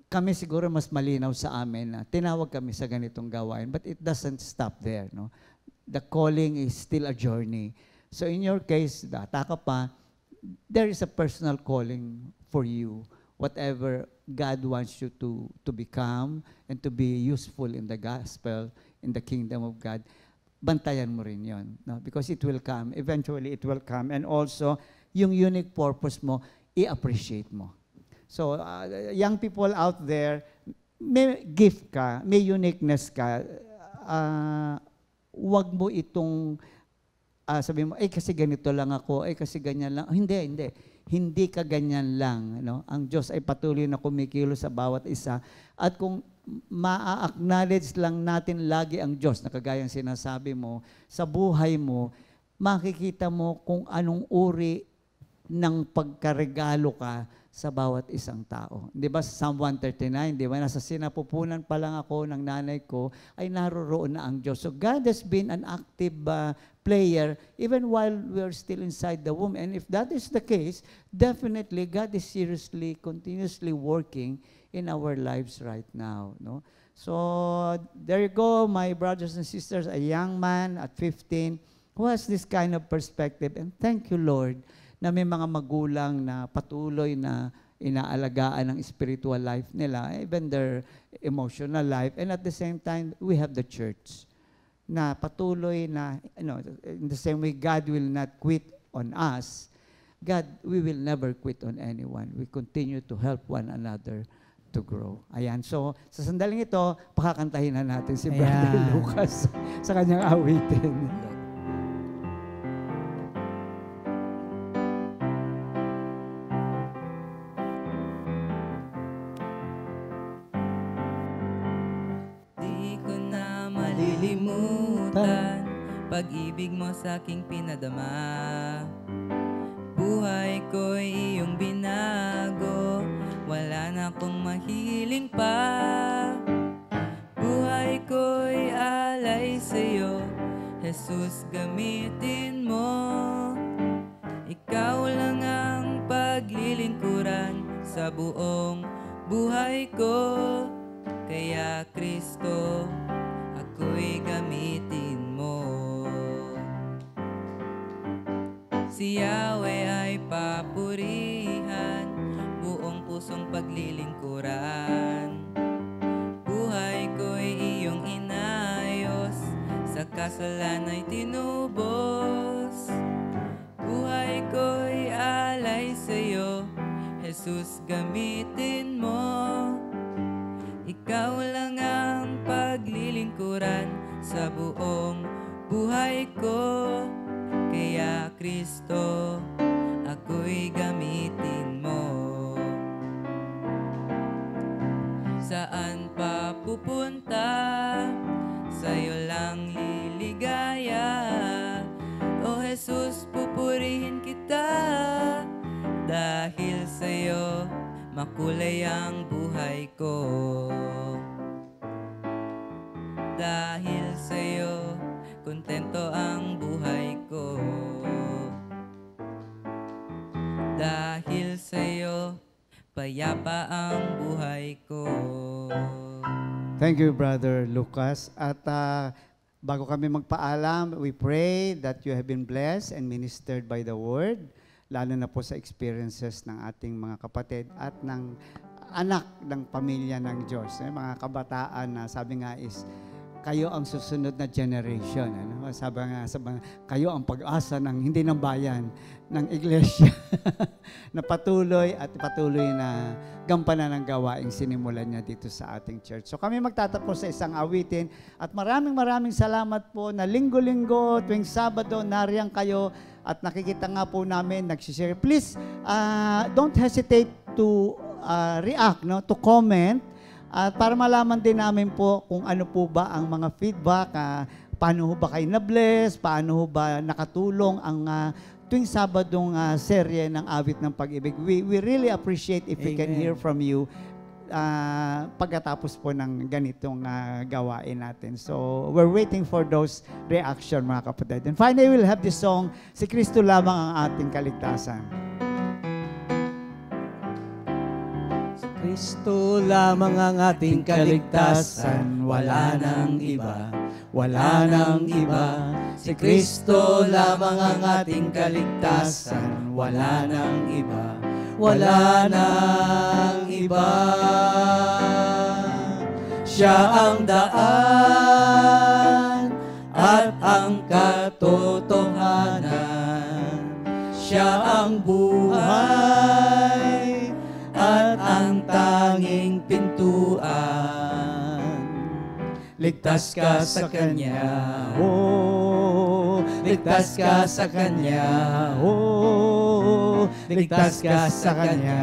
Kami siguro mas malinaw sa amin na tinawag kami sa ganitong gawain, but it doesn't stop there. No? The calling is still a journey. So in your case, data ka pa, there is a personal calling for you. Whatever God wants you to become and to be useful in the gospel, in the kingdom of God, bantayan mo rin yun. No? Because it will come. Eventually, it will come. And also, yung unique purpose mo, i-appreciate mo. So, young people out there, may gift ka, may uniqueness ka, wag mo itong sabi mo, kasi ganito lang ako, kasi ganyan lang. Hindi. Hindi ka ganyan lang. No? Ang Diyos ay patuloy na kumikilos sa bawat isa. At kung ma-acknowledge lang natin lagi ang Diyos, na kagayang sinasabi mo, sa buhay mo, makikita mo kung anong uri ng pagkaregalo ka sa bawat isang tao. Di ba sa Psalm 139, di ba, nasa sinapupunan pa lang ako ng nanay ko, ay naroroon na ang Diyos. So God has been an active player even while we are still inside the womb. And if that is the case, definitely God is seriously, continuously working in our lives right now. No? So there you go, my brothers and sisters, a young man at 15 who has this kind of perspective. And thank you, Lord, na may mga magulang na patuloy na inaalagaan ang spiritual life nila, even their emotional life. And at the same time, we have the church na patuloy na, in the same way, God will not quit on us. God, we will never quit on anyone. We continue to help one another to grow. Ayan. So, sa sandaling ito, pakakantahin na natin si Brother Lucas sa kanyang awitin. Di ko na malilimutan pag-ibig mo sa aking pinadama. Buhay ko'y iyong binago, wala na akong mahiling pa. Buhay ko'y alay sa'yo, Jesus, gamitin mo. Ikaw lang ang paglilingkuran sa buong buhay ko. Kaya Kristo, ako'y gamitin mo. Si Yahweh ay papurihan, buong pusong paglilingkuran. Buhay ko'y iyong inayos, sa kasalan ay tinubos. Buhay ko'y alay sa'yo, Jesus, gamitin mo. Ikaw lang ang paglilingkuran sa buong buhay ko. Kaya Kristo, ako'y gamitin mo. Saan pa pupunta, sa'yo lang liligaya. O Jesus, pupurihin kita, dahil sa'yo makulay ang buhay ko. Dahil sa'yo, kontento ang buhay ko. Dahil sa'yo, payapa ang buhay ko. Thank you, Brother Lucas. At bago kami magpaalam, we pray that you have been blessed and ministered by the Word, lalo na po sa experiences ng ating mga kapatid at ng anak ng pamilya ng Diyos. Mga kabataan na sabi nga is, kayo ang susunod na generation. Ano? Sabi nga, kayo ang pag-asa ng hindi ng bayan, ng iglesia na patuloy na gampanan ng gawaing sinimulan niya dito sa ating church. So kami magtatapos sa isang awitin at maraming salamat po na linggo-linggo, tuwing Sabado, nariyan kayo at nakikita nga po namin, nagsishare. Please, don't hesitate to react, no? To comment. At para malaman din namin po kung ano po ba ang mga feedback, paano ho ba kayo na-bless, paano ho ba nakatulong ang tuwing Sabadong serye ng Awit ng Pag-ibig. We really appreciate if we can hear from you pagkatapos po ng ganitong gawain natin. So, we're waiting for those reaction, mga kapatid. And finally, we'll have this song, Si Kristo Lamang Ang Ating Kaligtasan. Kristo lamang ang ating kaligtasan, wala nang iba, wala nang iba. Si Kristo lamang ang ating kaligtasan, wala nang iba, wala nang iba. Siya ang daan at ang katotohanan, siya ang buhay at ang tanging pintuan. Ligtas ka sa Kanya, oh, ligtas ka sa Kanya, oh, ligtas ka sa Kanya.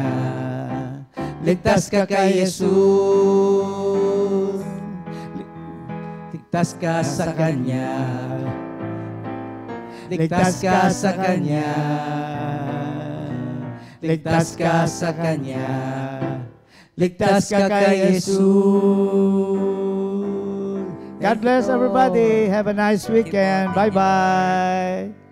Ligtas ka kay Jesus, ligtas ka sa Kanya, ligtas ka sa Kanya. Ligtas ka sa Kanya, ligtas ka kay Jesus. God bless everybody. Have a nice weekend. Bye-bye.